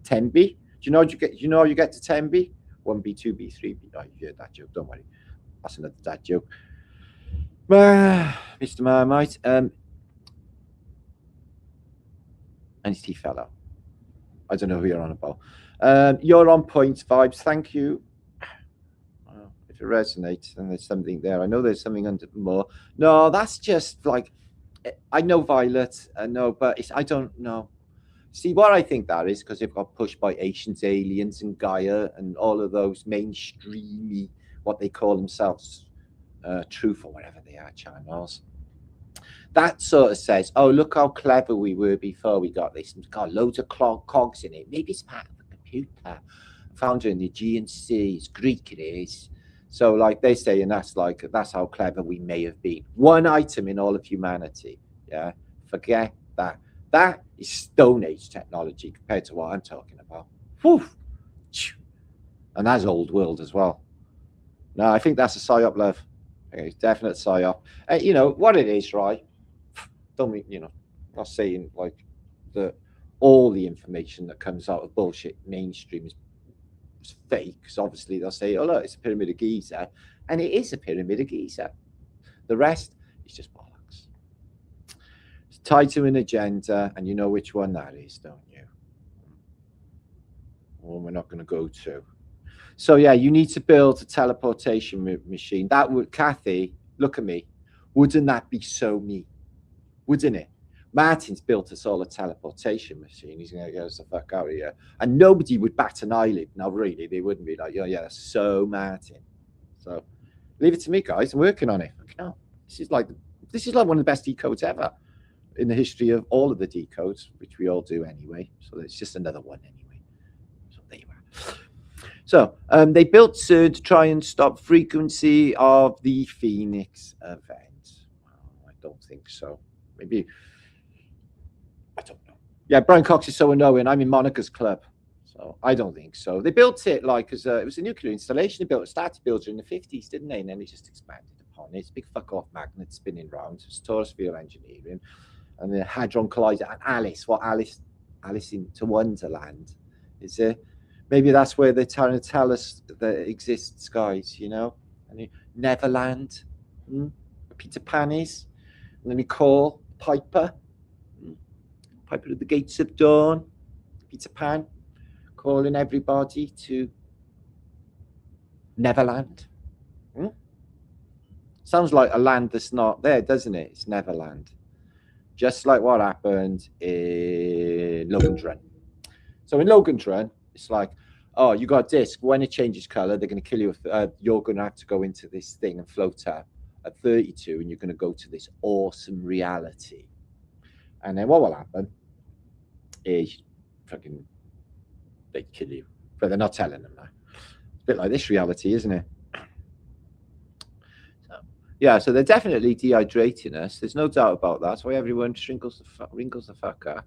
Tenby. Do you know how you get to Tenby? 1B, 2B, 3B. Oh, you heard that joke. Don't worry. That's another dad joke. Mr. Marmite. And his teeth fell out. I don't know who you're on about. You're on point, Vibes. Thank you. If it resonates, then there's something there. I know there's something under more. No, that's just like, I know Violet. No, but I don't know. See, what I think that is because they've got pushed by Ancient Aliens and Gaia and all of those mainstreamy, what they call themselves, Truth or whatever they are, channels. That sort of says, oh, look how clever we were before we got this. It's got loads of cogs in it. Maybe it's part of the computer. Found it in the Aegean Sea. It's Greek, it is. So, like they say, and that's how clever we may have been. One item in all of humanity. Yeah, forget that. That is Stone Age technology compared to what I'm talking about. Whew. And that's old world as well. No, I think that's a psyop, love. Okay, definite psyop. You know what it is, right? Don't mean, you know, I'm not saying like that all the information that comes out of bullshit mainstream is fake, because obviously they'll say, oh look, it's a pyramid of Giza, and it is a pyramid of Giza. The rest is just bollocks. It's tied to an agenda, and you know which one that is, don't you? Well, we're not going to go to. So yeah, you need to build a teleportation machine. That would, Kathy, look at me. Wouldn't that be so me? Wouldn't it? Martin's built us all a teleportation machine. He's going to get us the fuck out of here. And nobody would bat an eyelid. Now, really, they wouldn't be like, oh, yeah, that's so Martin. So leave it to me, guys. I'm working on it. Oh, this is like one of the best decodes ever in the history of all of the decodes, which we all do anyway. So it's just another one anyway. So there you are. So they built CERN to try and stop frequency of the Phoenix event. I don't think so. Maybe, I don't know. Yeah, Brian Cox is so annoying. I'm in Monica's club, so I don't think so. They built it like as it was a nuclear installation. They started building in the 50s, didn't they? And then they just expanded upon it. It's a big fuck off magnet spinning round. It's torus field engineering, and the hadron collider. And Alice into Wonderland, is it? Maybe that's where they're trying to tell us that it exists, guys. You know, and Neverland, Peter Pan is, and then we call Piper at the gates of dawn, Peter Pan, calling everybody to Neverland. Sounds like a land that's not there, doesn't it? It's Neverland. Just like what happened in Logan's Run. So in Logan's Run, it's like, oh, you got a disc. When it changes color, they're going to kill you. You're going to have to go into this thing and float up at 32, and you're going to go to this awesome reality. And then what will happen is fucking they kill you. But they're not telling them that. It's a bit like this reality, isn't it? So, yeah, so they're definitely dehydrating us. There's no doubt about that. That's why everyone wrinkles the fuck up.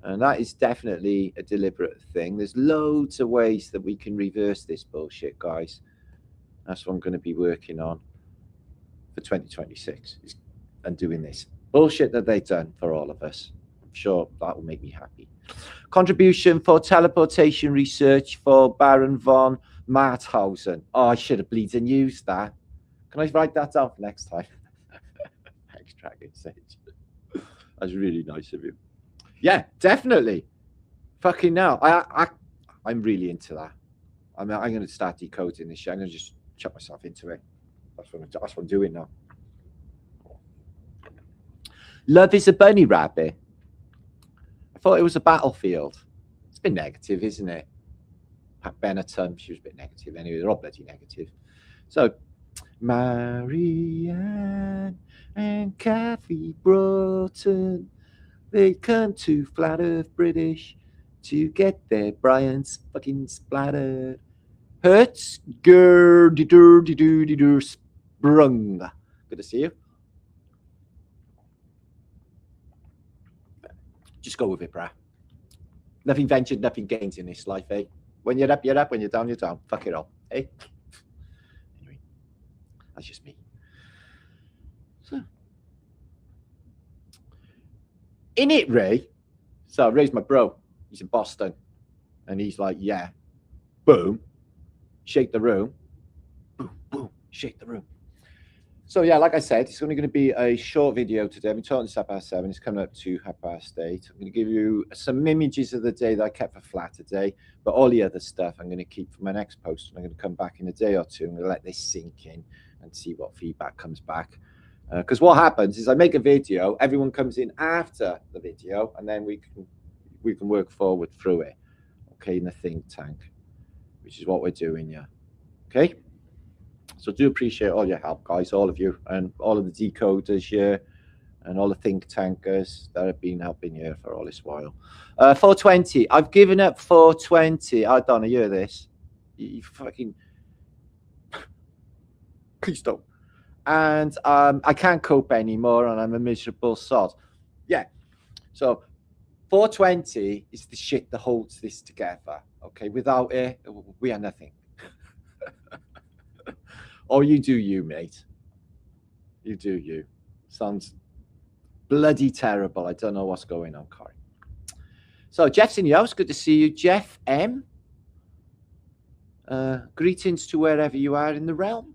And that is definitely a deliberate thing. There's loads of ways that we can reverse this bullshit, guys. That's what I'm going to be working on for 2026, is undoing this bullshit that they've done for all of us. I'm sure that will make me happy. Contribution for teleportation research for Baron von Marthausen. Oh, I should have bleeding used that. Can I write that down for next time? Thanks, Dragon Sage. That's really nice of you. Yeah, definitely. Fucking now. I'm really into that. I'm going to start decoding this shit. I'm going to just chuck myself into it. That's what I'm doing now. Love is a bunny rabbit. I thought it was a battlefield. It's been negative, isn't it? Pat Benetton, she was a bit negative anyway. They're all bloody negative. So, Marianne and Kathy Broughton, they come to Flat Earth British to get their Bryants fucking splattered. Hurts, sprung. Good to see you. Just go with it, brah. Nothing ventured, nothing gains in this life, eh? When you're up, you're up. When you're down, you're down. Fuck it all, eh? Anyway, that's just me. So, in it, Ray. So I raised my bro. He's in Boston. And he's like, yeah. Boom. Shake the room. Boom, boom. Shake the room. So, yeah, like I said, it's only going to be a short video today. I've been talking to 7:30. It's coming up to 8:30. I'm going to give you some images of the day that I kept for flat today. But all the other stuff I'm going to keep for my next post. And I'm going to come back in a day or two. I'm going to let this sink in and see what feedback comes back. Because what happens is I make a video. Everyone comes in after the video. And then we can work forward through it. Okay, in the think tank. Which is what we're doing, yeah. Okay? So do appreciate all your help, guys, all of you, and all of the decoders here, and all the think tankers that have been helping here for all this while. 420. I've given up 420. I don't hear this. You fucking... Please don't. And I can't cope anymore, and I'm a miserable sod. Yeah. So 420 is the shit that holds this together. Okay. Without it, we are nothing. Or you do you, mate. You do you. Sounds bloody terrible. I don't know what's going on, Corey. So Jeff's in the house. Good to see you, Jeff M. Greetings to wherever you are in the realm.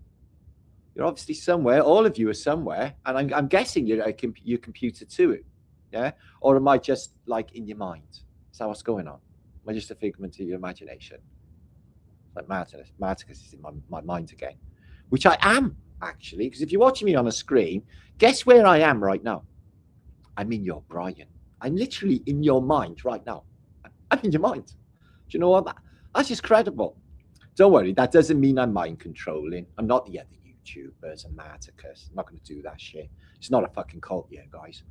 You're obviously somewhere. All of you are somewhere, and I'm guessing you're at your computer too. Yeah, or am I just like in your mind? Is that what's going on? Am I just a figment of your imagination? Like Marticus is in my mind again. Which I am, actually, because if you're watching me on a screen, guess where I am right now? I'm in your Brian. I'm literally in your mind right now. I'm in your mind. Do you know what? That's just credible. Don't worry, that doesn't mean I'm mind controlling. I'm not the other YouTubers and Marticus. I'm not going to do that shit. It's not a fucking cult yet, guys.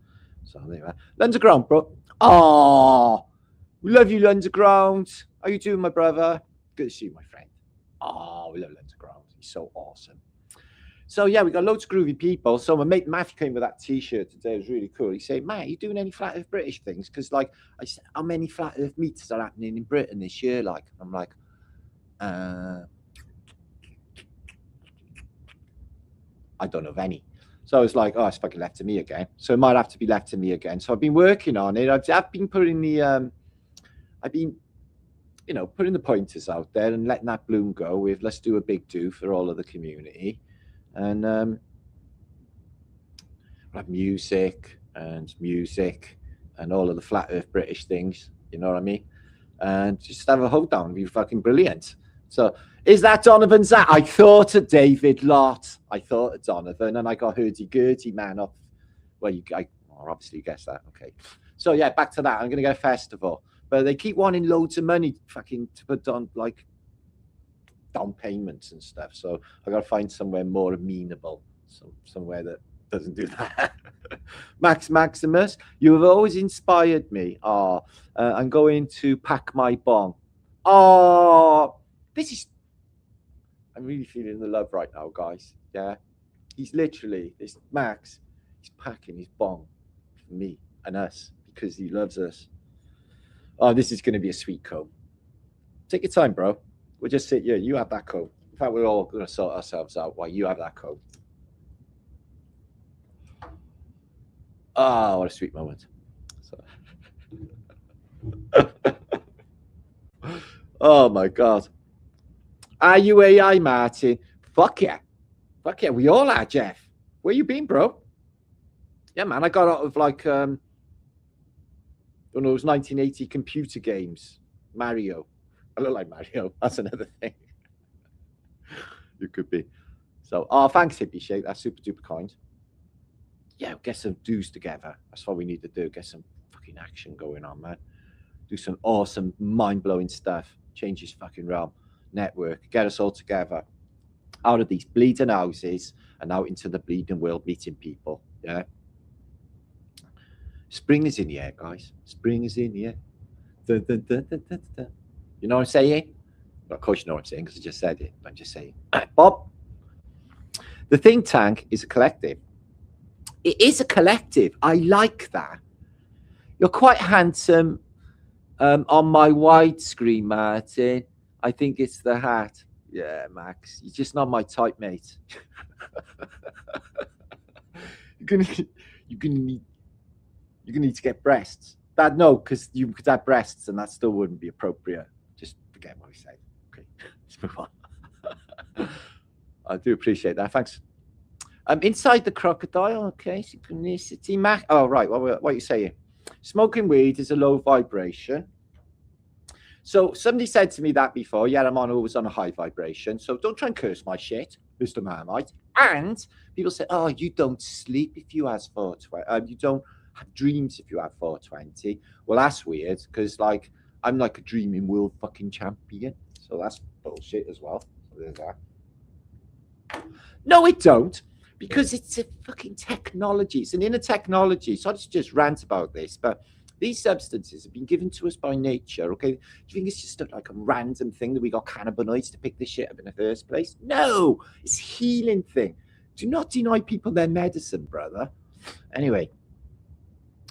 So there you are. Lunderground, bro. Oh, we love you, Lunderground. How you doing, my brother? Good to see you, my friend. Oh, we love Lunderground. He's so awesome. So, yeah, we got loads of groovy people. So my mate Matthew came with that T-shirt today. It was really cool. He said, Matt, are you doing any Flat Earth British things? Because, like, I said, how many Flat Earth meets are happening in Britain this year? Like, I'm like, I don't know of any. So I was like, oh, it's fucking left to me again. So it might have to be left to me again. So I've been working on it. I've been putting the, you know, putting the pointers out there and letting that bloom go with let's do a big do for all of the community. And we'll have music and all of the Flat Earth British things, you know what I mean? And just have a hold down, be fucking brilliant. So is that Donovan's that? I thought of David Lott. I thought of Donovan, and I got hurdy-gurdy man off. Well, I obviously guessed that. Okay. So yeah, back to that. I'm going to go festival. But they keep wanting loads of money fucking to put on like down payments and stuff. So I got to find somewhere more amenable, somewhere that doesn't do that. Maximus, you have always inspired me. Oh, I'm going to pack my bong. Oh, I'm really feeling the love right now, guys. Yeah, he's literally, this Max, he's packing his bong for me and us because he loves us. Oh, this is going to be a sweet comb. Take your time, bro. We'll just sit here. You have that comb. In fact, we're all going to sort ourselves out while you have that comb. Oh, what a sweet moment. So. Oh, my God. Are you AI, Martin? Fuck yeah. Fuck yeah. We all are, Jeff. Where you been, bro? Yeah, man. I got out of like... one of those 1980 computer games, Mario. I look like Mario. That's another thing. You could be. So, oh, thanks, Hippie Shake. That's super duper kind. Yeah, get some dues together. That's what we need to do. Get some fucking action going on, man. Do some awesome, mind-blowing stuff. Change this fucking realm. Network. Get us all together. Out of these bleeding houses and out into the bleeding world, meeting people. Yeah. Spring is in the air, guys. Spring is in the air. Dun, dun, dun, dun, dun, dun. You know what I'm saying? Well, of course you know what I'm saying because I just said it. I'm just saying. Bob, the think tank is a collective. It is a collective. I like that. You're quite handsome on my widescreen, Martin. I think it's the hat. Yeah, Max. You're just not my type, mate. you're gonna need to get breasts. That no, because you could have breasts and that still wouldn't be appropriate. Just forget what I said. Okay, let's move on. I do appreciate that. Thanks. Inside the crocodile. Okay, synchronicity. Mac. Oh right. What are you saying? Smoking weed is a low vibration. So somebody said to me that before. Yeah, I'm always on a high vibration. So don't try and curse my shit, Mr. Marmite. And people say, oh, you don't sleep if you have 420. You don't have dreams if you have 420. Well, that's weird because like I'm like a dreaming world fucking champion. So that's bullshit as well. So there's that. No, it don't. Because it's a fucking technology. It's an inner technology. So I just rant about this, but these substances have been given to us by nature, okay? Do you think it's just like a random thing that we got cannabinoids to pick this shit up in the first place? No, it's a healing thing. Do not deny people their medicine, brother. Anyway,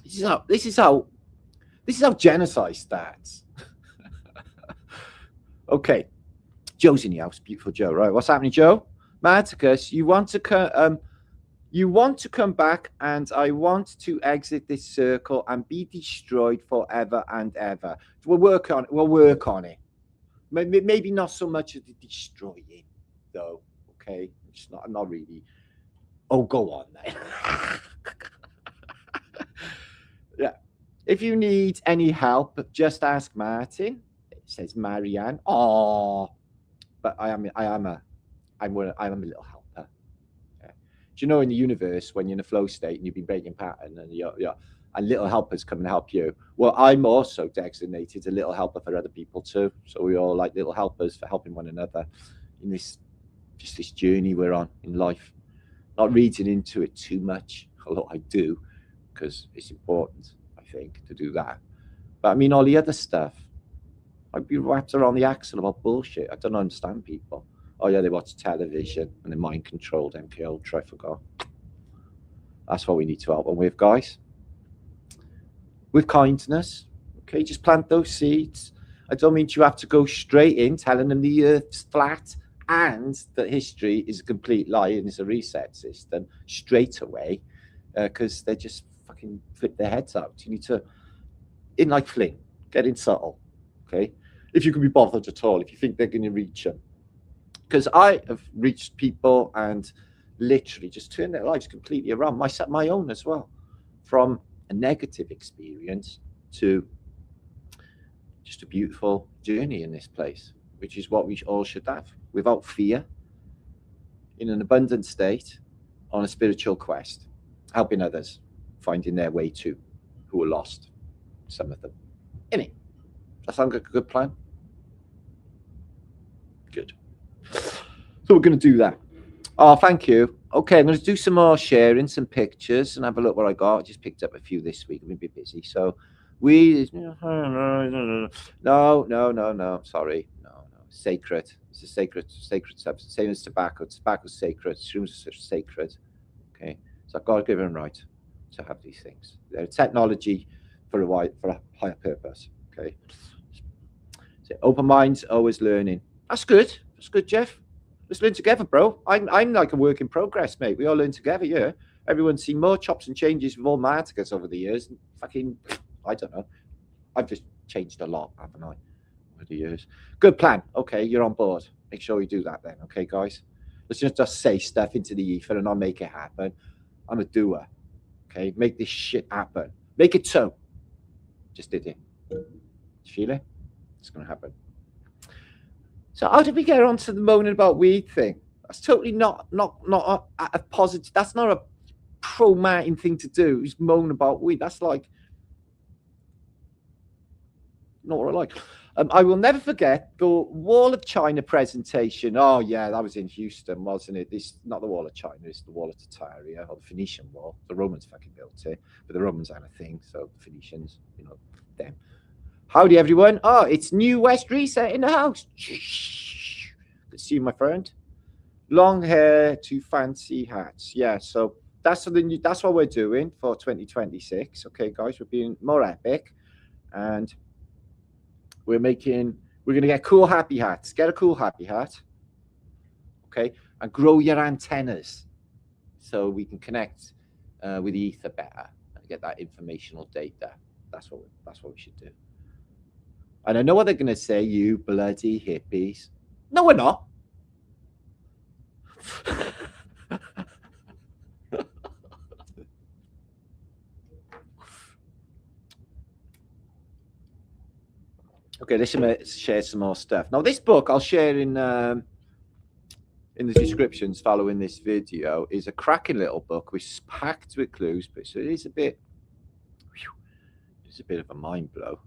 this is how genocide starts. Okay, Joe's in the house. Beautiful Joe. Right, what's happening, Joe? Marticus, you want to come back, and I want to exit this circle and be destroyed forever and ever. We'll work on it. Maybe not so much of the destroying, though. Okay, I'm not really. Oh, go on then. Yeah. If you need any help, just ask Martin. It says Marianne. Oh, but I'm a little helper. Yeah. Do you know in the universe when you're in a flow state and you've been breaking pattern and little helpers come and help you? Well, I'm also designated a little helper for other people too. So we all like little helpers for helping one another in this journey we're on in life. Not reading into it too much, although I do, because it's important, I think, to do that. But I mean, all the other stuff, I'd be wrapped around the axle about bullshit. I don't understand people. Oh yeah, they watch television and they're mind controlled. MK Ultra, I forgot. That's what we need to help them with, guys. With kindness, okay. Just plant those seeds. I don't mean you have to go straight in telling them the Earth's flat and that history is a complete lie and it's a reset system straight away, because they just fucking flip their heads out. You need to, in like fling, get in subtle, okay. If you can be bothered at all, if you think they're going to reach them. Because I have reached people and literally just turned their lives completely around, my own as well, from a negative experience to just a beautiful journey in this place, which is what we all should have, without fear, in an abundant state, on a spiritual quest, helping others, finding their way too, who are lost, some of them. Innit? That sounds like a good plan? Good. So we're going to do that. Oh, thank you. Okay, I'm going to do some more sharing, some pictures, and have a look what I got. I just picked up a few this week. I'm going to be busy. So no. Sorry. No. Sacred. It's a sacred substance. Same as tobacco. Tobacco's sacred. Shrooms are sacred. Okay. So I've got to give them right to have these things. They're technology for a higher purpose. Okay. So open minds, always learning. That's good. That's good, Jeff. Let's learn together, bro. I'm like a work in progress, mate. We all learn together, yeah. Everyone's seen more chops and changes with all my articles over the years. Fucking, I don't know. I've just changed a lot, haven't I, over the years? Good plan. Okay, you're on board. Make sure we do that then, okay, guys? Let's just say stuff into the ether and I'll make it happen. I'm a doer, okay? Make this shit happen. Make it so. Just did it. You feel it? It's going to happen. So how did we get onto the moaning about weed thing? That's totally not a positive. That's not a pro-Martin thing to do. Is moan about weed. That's like not what I like. I will never forget the Wall of China presentation. Oh yeah, that was in Houston, wasn't it? This not the Wall of China, it's the Wall of Tataria or the Phoenician Wall. The Romans fucking built it, but the Romans had a thing, so the Phoenicians, you know, them. Howdy everyone. Oh, it's New West Reset in the house. Good to see you, my friend. Long hair to fancy hats. Yeah, so that's what we're doing for 2026. Okay, guys, we're being more epic, and we're gonna get cool happy hats. Get a cool happy hat, okay, and grow your antennas so we can connect with the ether better and get that informational data. That's what we should do. And I know what they're gonna say, you bloody hippies. No, we're not. Okay, let's share some more stuff. Now, this book I'll share in the descriptions following this video is a cracking little book which is packed with clues, but so it is a bit of a mind blow,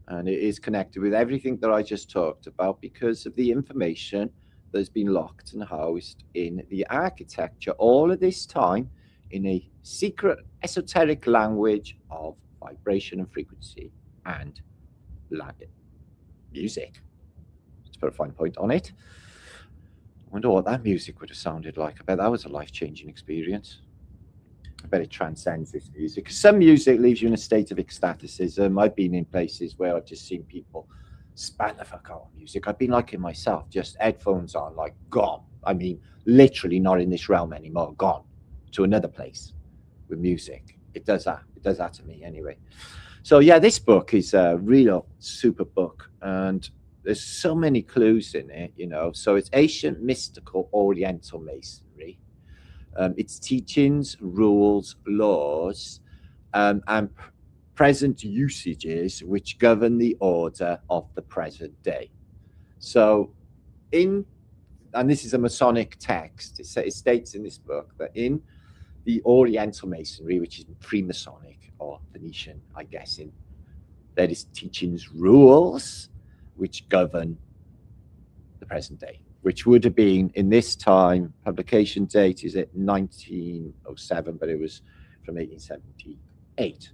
and it is connected with everything that I just talked about because of the information that's been locked and housed in the architecture all of this time in a secret esoteric language of vibration and frequency and music. Let's put a fine point on it. I wonder what that music would have sounded like. I bet that was a life-changing experience. I bet it transcends this music. Some music leaves you in a state of ecstaticism. I've been in places where I've just seen people span the fuck out of music. I've been like it myself, just headphones on, like gone. I mean, literally not in this realm anymore, gone to another place with music. It does that. It does that to me anyway. So yeah, this book is a real super book, and there's so many clues in it, you know. So it's ancient, mystical, Oriental Masonry. Its teachings, rules, laws, and present usages which govern the order of the present day. So and this is a Masonic text, it states in this book that in the Oriental Masonry, which is pre-Masonic or Venetian, I guess, there is teachings, rules, which govern the present day, which would have been in this time, publication date is at 1907, but it was from 1878.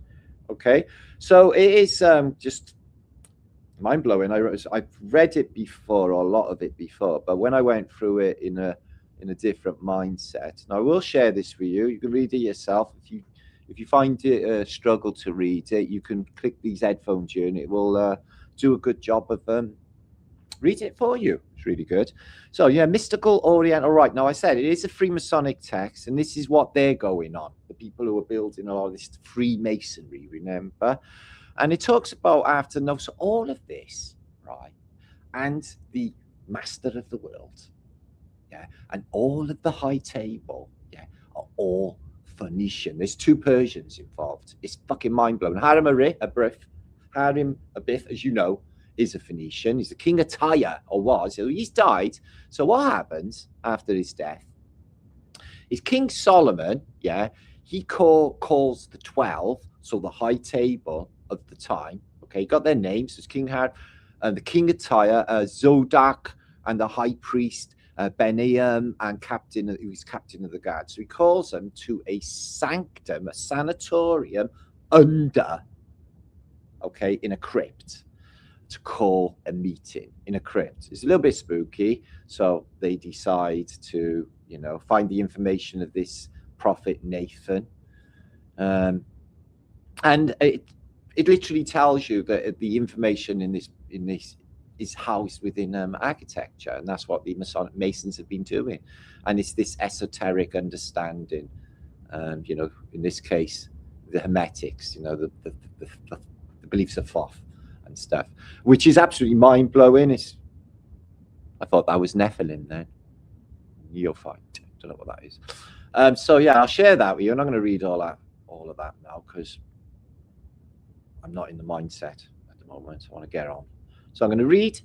Okay, so it is just mind-blowing. I've read it before, or a lot of it before, but when I went through it in a different mindset, and I will share this with you. You can read it yourself. If you find it a struggle to read it, you can click these headphones here, and it will do a good job of read it for you. It's really good. So yeah, mystical Oriental. Right, now I said it is a Freemasonic text, and this is what they're going on. The people who are building a lot of this Freemasonry, remember? And it talks about so all of this, right, and the master of the world, yeah, and all of the high table, yeah, are all Phoenician. There's two Persians involved. It's fucking mind-blowing. Harem Abith, as you know, is a Phoenician. He's the king of Tyre, or was. He's died. So what happens after his death is King Solomon, yeah, he calls the 12, so the high table of the time, okay, got their names. There's King Har, the king of Tyre, Zodak, and the high priest, Benaim, and who's captain of the guard. So he calls them to a sanctum, a sanatorium under, okay, in a crypt, to call a meeting in a crypt. It's a little bit spooky, so they decide to, you know, find the information of this prophet Nathan, and it literally tells you that the information in this is housed within architecture, and that's what the Masons have been doing. And it's this esoteric understanding, you know, in this case, the Hermetics, you know, the beliefs of Thoth and stuff, which is absolutely mind-blowing. I thought that was Nephilim then. Neophyte. Don't know what that is. So yeah, I'll share that with you. I'm not going to read all of that now because I'm not in the mindset at the moment. I want to get on. So I'm going to read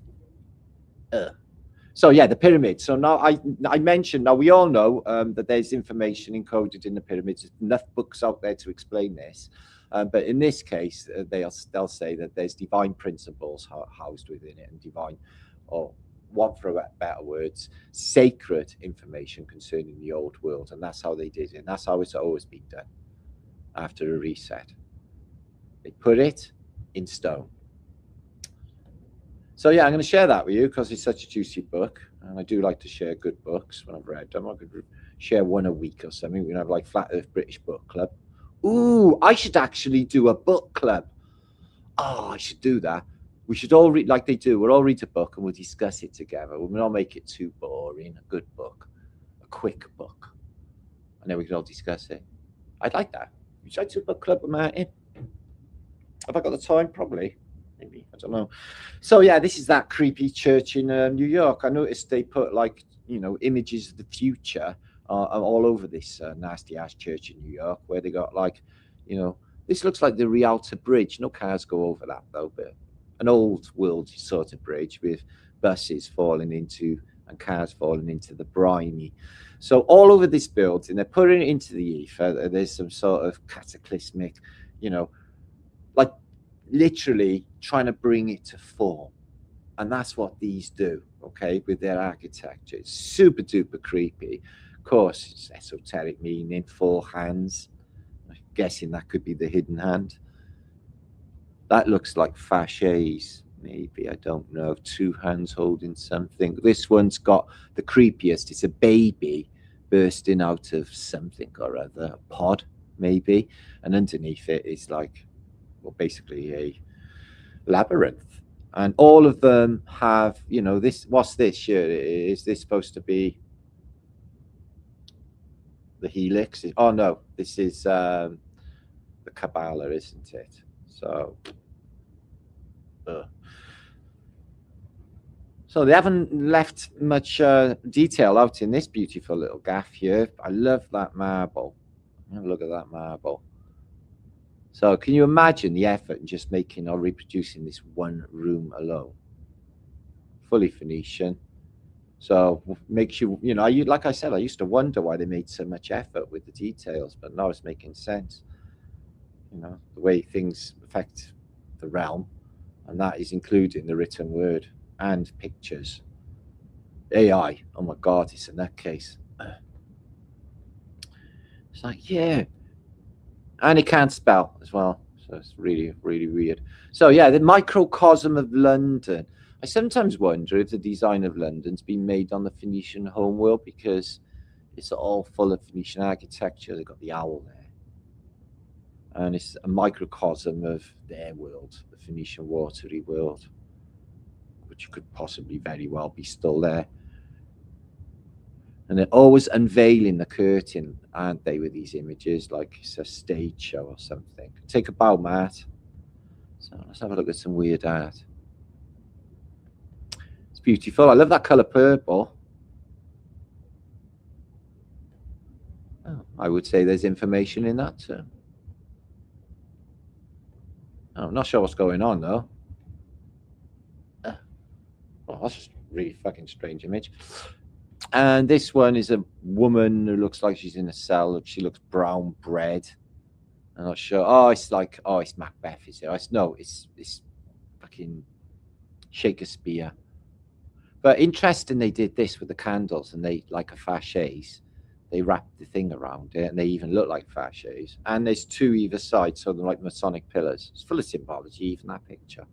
So yeah, the pyramids. So now I mentioned, now we all know that there's information encoded in the pyramids. There's enough books out there to explain this. But in this case, they'll say that there's divine principles housed within it, and divine, or one for better words, sacred information concerning the old world. And that's how they did it. And that's how it's always been done after a reset. They put it in stone. So yeah, I'm going to share that with you because it's such a juicy book, and I do like to share good books when I've read them. I could share one a week or something. We can have like Flat Earth British Book Club. Ooh, I should actually do a book club. Oh, I should do that. We should all read like they do. We'll all read a book and we'll discuss it together. We'll not make it too boring. A good book, a quick book, and then we can all discuss it. I'd like that. Should I do a book club with Martin? Have I got the time? Probably. Maybe, I don't know. So yeah, this is that creepy church in New York. I noticed they put like, you know, images of the future all over this nasty ass church in New York, where they got like, you know, this looks like the Rialto Bridge. No cars go over that though, but an old world sort of bridge with buses falling into and cars falling into the briny. So all over this building, they're putting it into the ether. There's some sort of cataclysmic, you know, like literally trying to bring it to form. And that's what these do, okay, with their architecture. It's super duper creepy. Of course, it's esoteric meaning, 4 hands. I'm guessing that could be the hidden hand. That looks like fasces, maybe, I don't know. 2 hands holding something. This one's got the creepiest. It's a baby bursting out of something or other, a pod, maybe. And underneath it is like, well, basically a labyrinth, and all of them have, you know, this. What's this here? Is this supposed to be the helix? Oh no, this is the Kabbalah, isn't it? So so they haven't left much detail out in this beautiful little gaff here. I love that marble. Have a look at that marble. So can you imagine the effort in just making or reproducing this one room alone? Fully Phoenician. So makes you, you know, like I said, I used to wonder why they made so much effort with the details, but now it's making sense. You know, the way things affect the realm, and that is including the written word and pictures. AI, oh my God, it's a nutcase. It's like, yeah. And it can't spell as well. So it's really, really weird. So yeah, the microcosm of London. I sometimes wonder if the design of London's been made on the Phoenician homeworld, because it's all full of Phoenician architecture. They've got the owl there. And it's a microcosm of their world, the Phoenician watery world, which could possibly very well be still there. And they're always unveiling the curtain, aren't they, with these images, like it's a stage show or something. Take a bow, Matt. So let's have a look at some weird art. It's beautiful. I love that color purple. Oh, I would say there's information in that too. I'm not sure what's going on though. Oh, that's just a really fucking strange image. And this one is a woman who looks like she's in a cell. She looks brown bread. I'm not sure. Oh, it's like, oh, it's Macbeth, is it? No, it's fucking Shakespeare. But interesting, they did this with the candles, and they, like a fasces, they wrapped the thing around it, and they even look like fasces. And there's 2 either side, so they're like Masonic pillars. It's full of symbology, even that picture.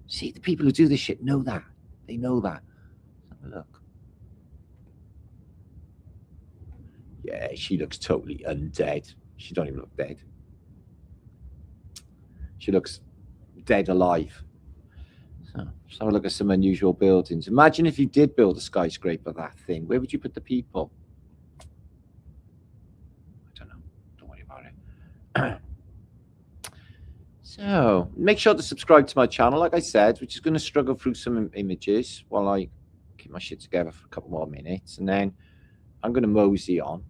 See, the people who do this shit know that. They know that. Let's have a look. Yeah, she looks totally undead. She don't even look dead. She looks dead alive. So let's have a look at some unusual buildings. Imagine if you did build a skyscraper, that thing. Where would you put the people? I don't know. Don't worry about it. So make sure to subscribe to my channel. Like I said, we're just going to struggle through some images while I keep my shit together for a couple more minutes. And then I'm going to mosey on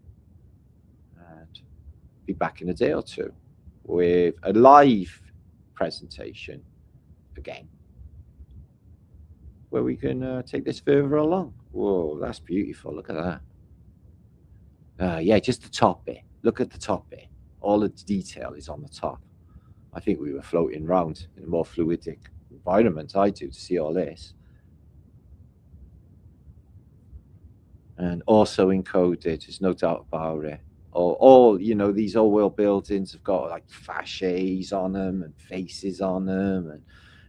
and be back in a day or two with a live presentation again, where we can take this further along. Whoa, that's beautiful. Look at that. Yeah, just the top bit. Look at the top bit. All the detail is on the top. I think we were floating around in a more fluidic environment, I do, to see all this. And also encoded, there's no doubt about it. All you know, these old world buildings have got like fasces on them and faces on them, and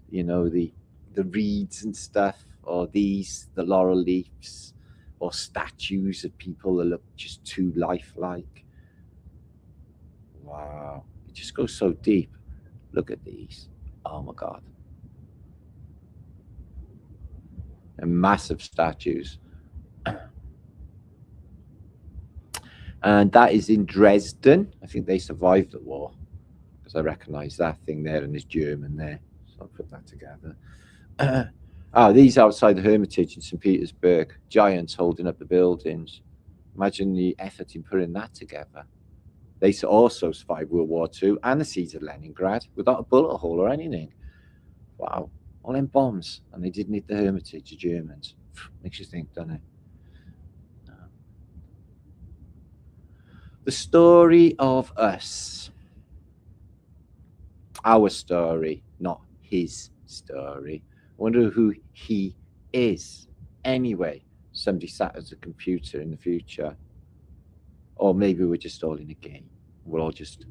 you know, the reeds and stuff, or these, the laurel leaves, or statues of people that look just too lifelike. Wow, it just goes so deep. Look at these. Oh my God. And massive statues. And that is in Dresden. I think they survived the war, because I recognize that thing there and this German there. So I'll put that together. These outside the Hermitage in St. Petersburg, giants holding up the buildings. Imagine the effort in putting that together. They also survived World War II and the siege of Leningrad without a bullet hole or anything. Wow, all them bombs, and they didn't hit the Hermitage, the Germans. Makes you think, doesn't it? The story of us. Our story, not his story. I wonder who he is. Anyway, somebody sat at a computer in the future. Or maybe we're just all in a game. We'll all just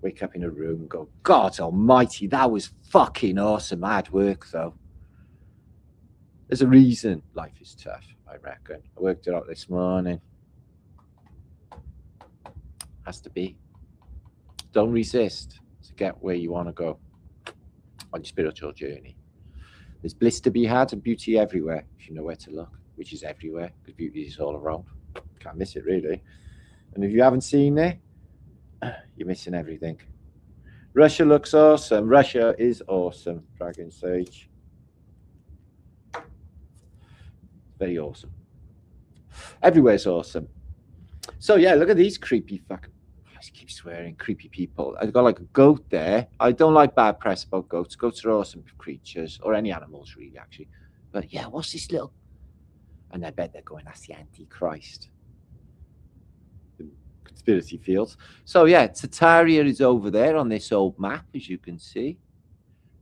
wake up in a room and go, God almighty, that was fucking awesome. Hard work, though. There's a reason life is tough, I reckon. I worked it out this morning. Has to be. Don't resist to get where you want to go on your spiritual journey. There's bliss to be had and beauty everywhere if you know where to look, which is everywhere, because beauty is all around. Can't miss it, really. And if you haven't seen it, you're missing everything. Russia looks awesome. Russia is awesome, Dragon Sage. Very awesome. Everywhere's awesome. So yeah, look at these creepy fucking, I keep swearing, creepy people. I've got like a goat there. I don't like bad press about goats. Goats are awesome creatures, or any animals really, actually. But yeah, what's this little, and I bet they're going, that's the Antichrist. The conspiracy fields. So yeah, Tartaria is over there on this old map, as you can see.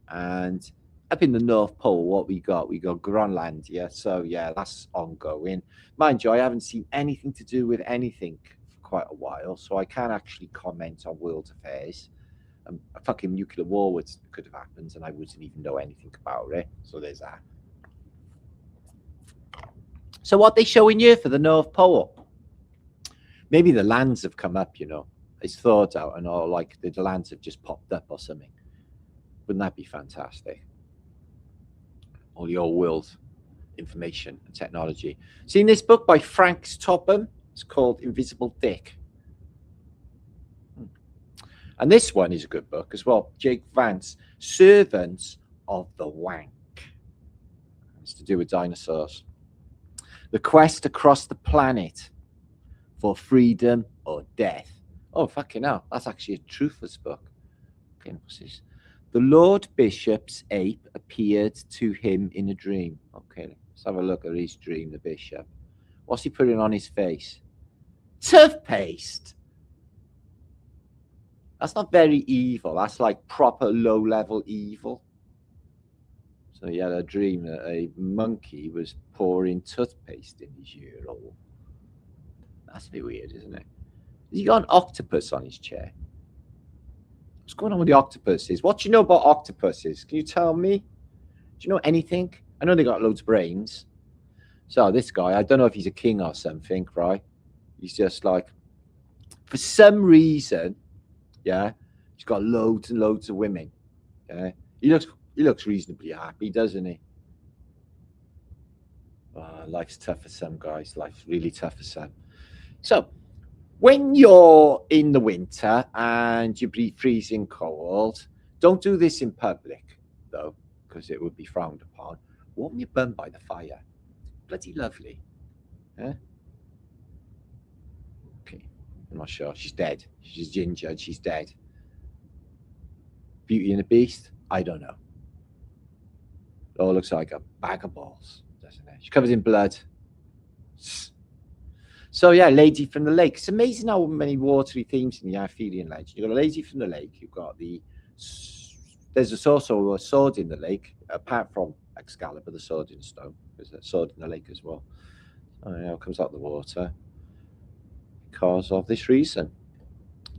And up in the North Pole, what we got Groenlandia. So yeah, that's ongoing. Mind you, I haven't seen anything to do with anything for quite a while, so I can't actually comment on world affairs. A fucking nuclear war could have happened, and I wouldn't even know anything about it. So there's that. So what they showing you for the North Pole? Maybe the lands have come up, you know. It's thought out, and all like the lands have just popped up or something. Wouldn't that be fantastic? All the old world information and technology. Seen this book by Frank Topham? It's called Invisible Dick. And this one is a good book as well. Jake Vance, Servants of the Wank. It's to do with dinosaurs. The quest across the planet for freedom or death. Oh, fucking hell. That's actually a truthless book. Okay, what's this? The Lord Bishop's ape appeared to him in a dream. Okay, let's have a look at his dream, the bishop. What's he putting on his face? Toothpaste. That's not very evil. That's like proper low-level evil. So he had a dream that a monkey was pouring toothpaste in his urinal. That's a bit weird, isn't it? Has he got an octopus on his chair? What's going on with the octopuses? What do you know about octopuses? Can you tell me? Do you know anything? I know they got loads of brains. So this guy, I don't know if he's a king or something, right? He's just like, for some reason, yeah, he's got loads and loads of women. Yeah, he looks reasonably happy, doesn't he? Life's tough for some guys. Life's really tough for some. So when you're in the winter and you're freezing cold, don't do this in public, though, because it would be frowned upon. Warm your bum by the fire. Bloody lovely. Yeah? Okay, I'm not sure. She's dead. She's ginger and she's dead. Beauty and the Beast? I don't know. It all looks like a bag of balls, doesn't it? She's covered in blood. So yeah, Lady from the Lake. It's amazing how many watery themes in the Arthurian legend. You've got a Lady from the Lake. You've got there's also a sword in the lake, apart from Excalibur, the sword in stone. There's a sword in the lake as well. Oh yeah, it comes out of the water because of this reason.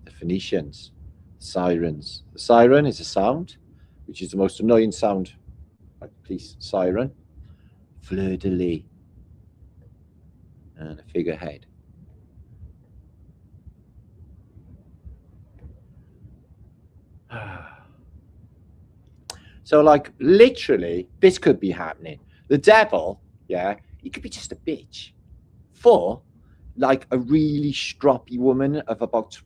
The Phoenicians, sirens. The siren is a sound, which is the most annoying sound, like police siren. Fleur de lis. And a figurehead. So, like, literally, this could be happening. The devil, yeah, he could be just a bitch for, like, a really stroppy woman of about,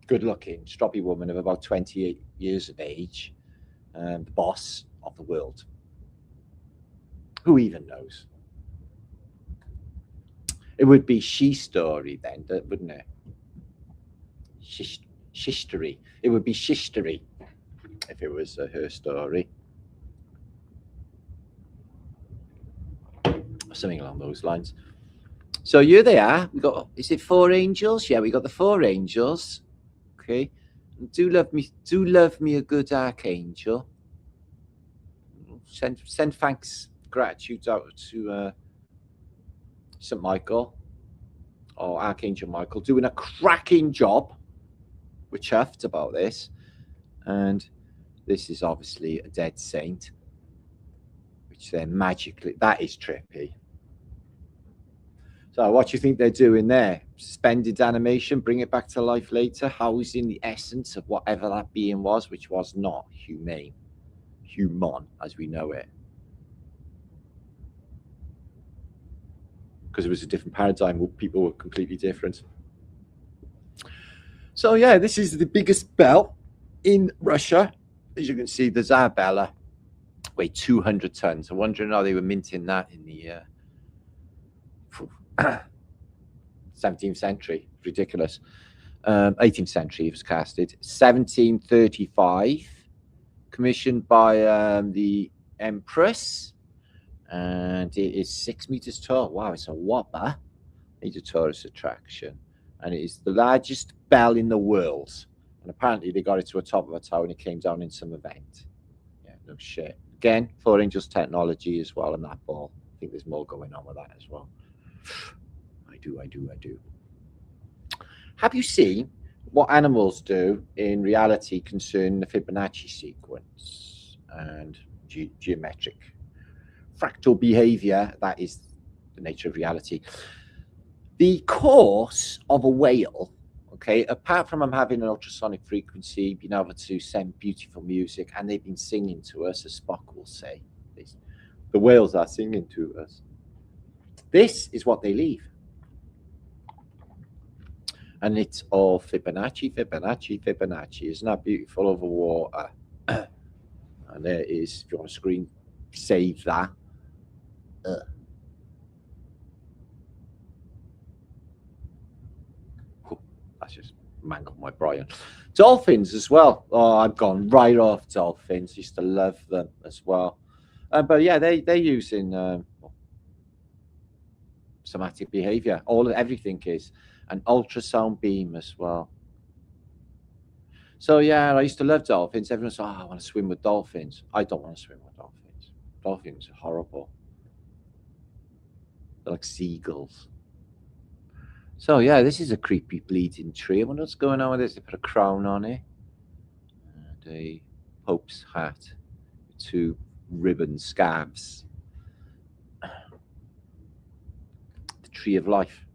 good-looking, stroppy woman of about 28 years of age, the boss of the world. Who even knows? It would be she story then, wouldn't it? Shistery. It would be shistery if it was her story. Something along those lines. So here they are. We got, is it 4 angels? Yeah, we got the 4 angels. Okay. Do love me a good archangel. Send thanks, gratitude out to St. Michael or Archangel Michael, doing a cracking job. We're chuffed about this. And this is obviously a dead saint, which they're magically, that is trippy. So what do you think they're doing there? Suspended animation, bring it back to life later, housing the essence of whatever that being was, which was not human as we know it. Because it was a different paradigm, people were completely different. So yeah, this is the biggest bell in Russia. As you can see, the Tsar Bella weighed 200 tons. I'm wondering how they were minting that in the 17th century. Ridiculous. 18th century it was casted. 1735, commissioned by the Empress, and it is 6 meters tall. Wow, it's a whopper. Major tourist attraction, and it is the largest bell in the world. And apparently they got it to the top of a tower and it came down in some event. Yeah, no shit. Again, 4 Angels technology as well in that ball. I think there's more going on with that as well. I do. Have you seen what animals do in reality concerning the Fibonacci sequence and geometric fractal behavior? That is the nature of reality. The course of a whale, okay, apart from them having an ultrasonic frequency, being able to send beautiful music, and they've been singing to us, as Spock will say. The whales are singing to us. This is what they leave. And it's all Fibonacci, Fibonacci, Fibonacci. Isn't that beautiful over water? And there is, if you want to screen save that. That's just mangled my brain. Dolphins as well. Oh, I've gone right off dolphins. Used to love them as well. But yeah, they're using somatic behavior. Everything is an ultrasound beam as well. So yeah, I used to love dolphins. Everyone said, "Oh, I want to swim with dolphins." I don't want to swim with dolphins. Dolphins are horrible. They're like seagulls. So yeah, this is a creepy bleeding tree. I wonder what's going on with this. They put a crown on it and a Pope's hat, 2 ribbon scarves. The tree of life.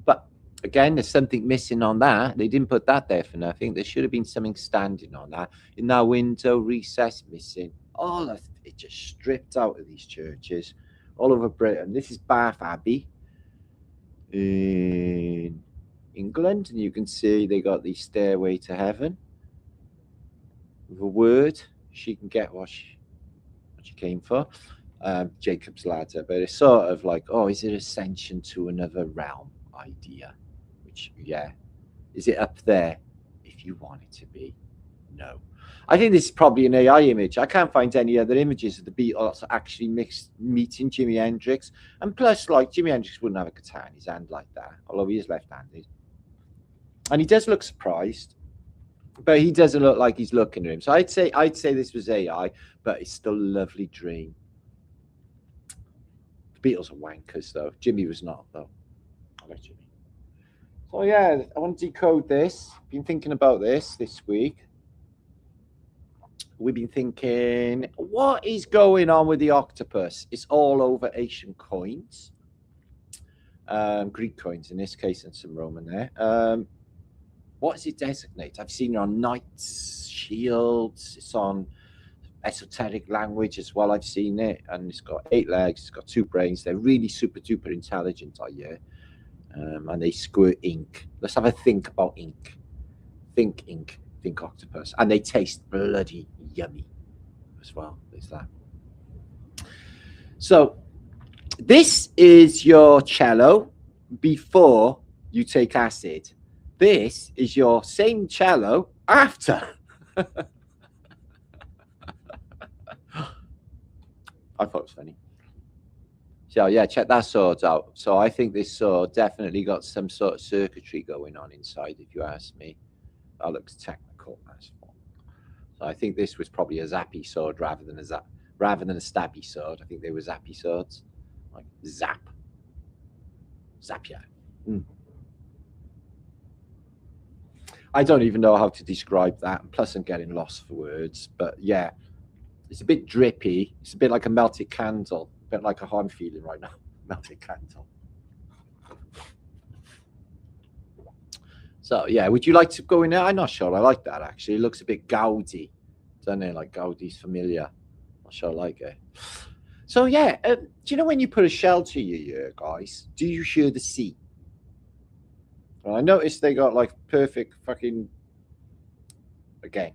But again, there's something missing on that. They didn't put that there for nothing. There should have been something standing on that. In that window recess, missing. All of it just stripped out of these churches all over Britain. This is Bath Abbey in England, and you can see they got the stairway to heaven with a word. She can get what she came for. Jacob's ladder, but it's sort of like, oh, is it ascension to another realm idea? Which, yeah, is it up there if you want it to be? No. I think this is probably an AI image. I can't find any other images of the Beatles actually meeting Jimi Hendrix. And plus, like, Jimi Hendrix wouldn't have a guitar in his hand like that, although he is left-handed. And he does look surprised, but he doesn't look like he's looking at him. So I'd say this was AI, but it's still a lovely dream. The Beatles are wankers, though. Jimmy was not, though. I like Jimmy. So yeah, I want to decode this. Been thinking about this week. We've been thinking, what is going on with the octopus? It's all over Asian coins, Greek coins in this case, and some Roman there. What does it designate? I've seen it on knights, shields. It's on esoteric language as well. I've seen it, and it's got 8 legs. It's got 2 brains. They're really super duper intelligent, I hear. And they squirt ink. Let's have a think about ink. Think ink. Think octopus. And they taste bloody yummy as well. There's that. So this is your cello before you take acid. This is your same cello after. I thought it was funny. So yeah, check that sword out. So I think this sword definitely got some sort of circuitry going on inside, if you ask me. That looks technical. So I think this was probably a zappy sword rather than a stabby sword. I think they were zappy swords, like zap, zapia. I don't even know how to describe that. And plus, I'm getting lost for words. But yeah, it's a bit drippy. It's a bit like a melted candle. A bit like how I'm feeling right now. Melted candle. So yeah, would you like to go in there? I'm not sure. I like that actually. It looks a bit Gaudi, doesn't it? Like Gaudi's Familia. Not sure I like it. So yeah, do you know when you put a shell to your ear, guys? Do you hear the sea? Well, I noticed they got like perfect fucking, again,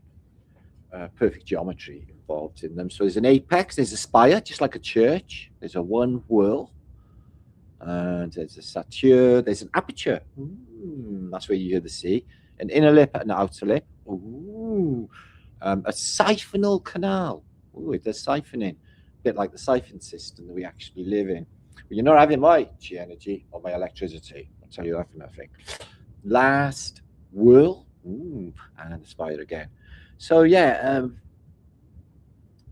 perfect geometry involved in them. So there's an apex, there's a spire, just like a church. There's a one whirl, and there's a satyr. There's an aperture. That's where you hear the sea. An inner lip and an outer lip. A siphonal canal. It does siphoning. A bit like the siphon system that we actually live in. But you're not having my G energy or my electricity. I'll tell you that for nothing. Last whirl. And the spire again. So yeah,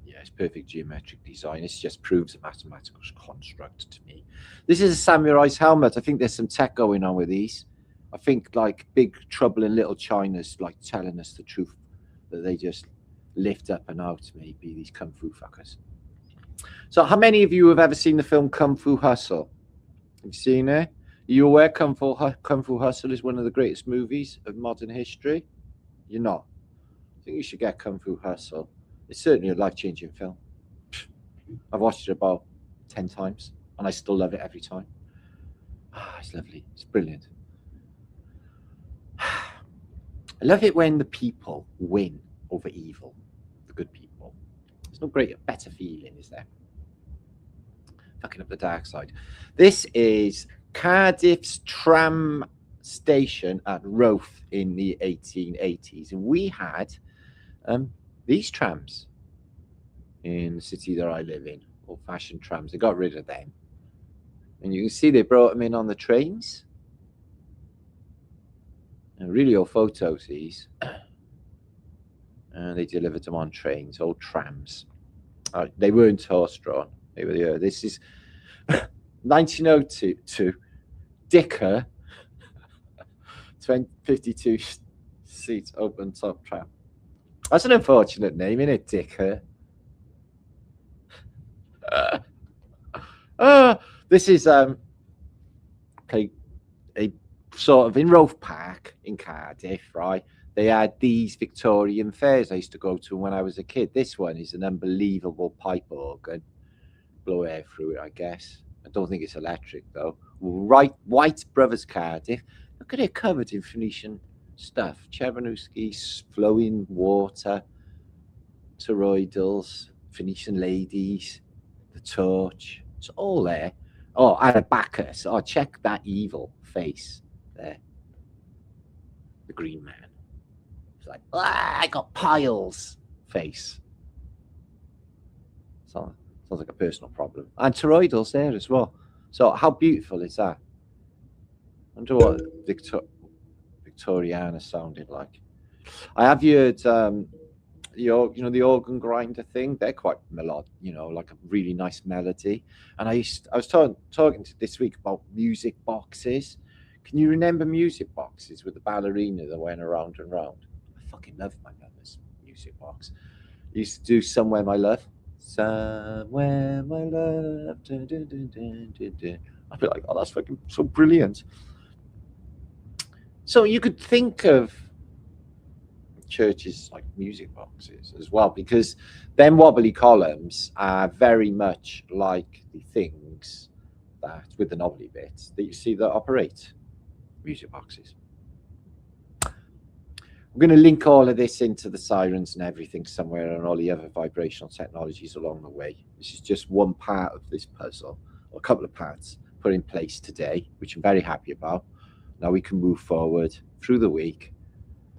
it's perfect geometric design. It just proves a mathematical construct to me. This is a samurai's helmet. I think there's some tech going on with these. I think like Big Trouble in Little China's like telling us the truth, that they just lift up and out, maybe, these kung fu fuckers. So how many of you have ever seen the film Kung Fu Hustle? Have you seen it? Are you aware Kung Fu Hustle is one of the greatest movies of modern history? You're not? I think you should get Kung Fu Hustle. It's certainly a life-changing film. I've watched it about 10 times, and I still love it every time. It's lovely. It's brilliant. I love it when the people win over evil, the good people. There's no better feeling, is there? Fucking up the dark side. This is Cardiff's tram station at Roath in the 1880s. And we had these trams in the city that I live in, old-fashioned trams. They got rid of them. And you can see they brought them in on the trains. And really old photos, these. And they delivered them on trains, old trams. They weren't horse-drawn. They were, this is 1902, Dicker, 52 seats open top tram. That's an unfortunate name, isn't it, Dicker? This is a sort of in Roath Park in Cardiff, right? They had these Victorian fairs I used to go to when I was a kid. This one is an unbelievable pipe organ. Blow air through it, I guess. I don't think it's electric, though. Right, White Brothers Cardiff. Look at it, covered in Phoenician stuff. Chevanuskis, flowing water, toroidals, Phoenician ladies, the torch. It's all there. Oh, and a Bacchus. Oh, check that evil face there. The green man. It's like, I got piles. face. Sounds like a personal problem. And toroidals there as well. So how beautiful is that? I wonder what Victoriana sounded like. I have heard the organ grinder thing. They're quite melodic, like a really nice melody. And I was talking to this week about music boxes. Can you remember music boxes with the ballerina that went around and round? I fucking love my mother's music box. I used to do Somewhere My Love. Somewhere My Love. Dun, dun, dun, dun, dun, dun. I'd be like, oh, that's fucking so brilliant. So you could think of churches like music boxes as well, because them wobbly columns are very much like the things that, with the knobbly bits, that you see that operate music boxes. I'm going to link all of this into the sirens and everything somewhere, and all the other vibrational technologies along the way. This is just one part of this puzzle, or a couple of parts put in place today, which I'm very happy about. Now we can move forward through the week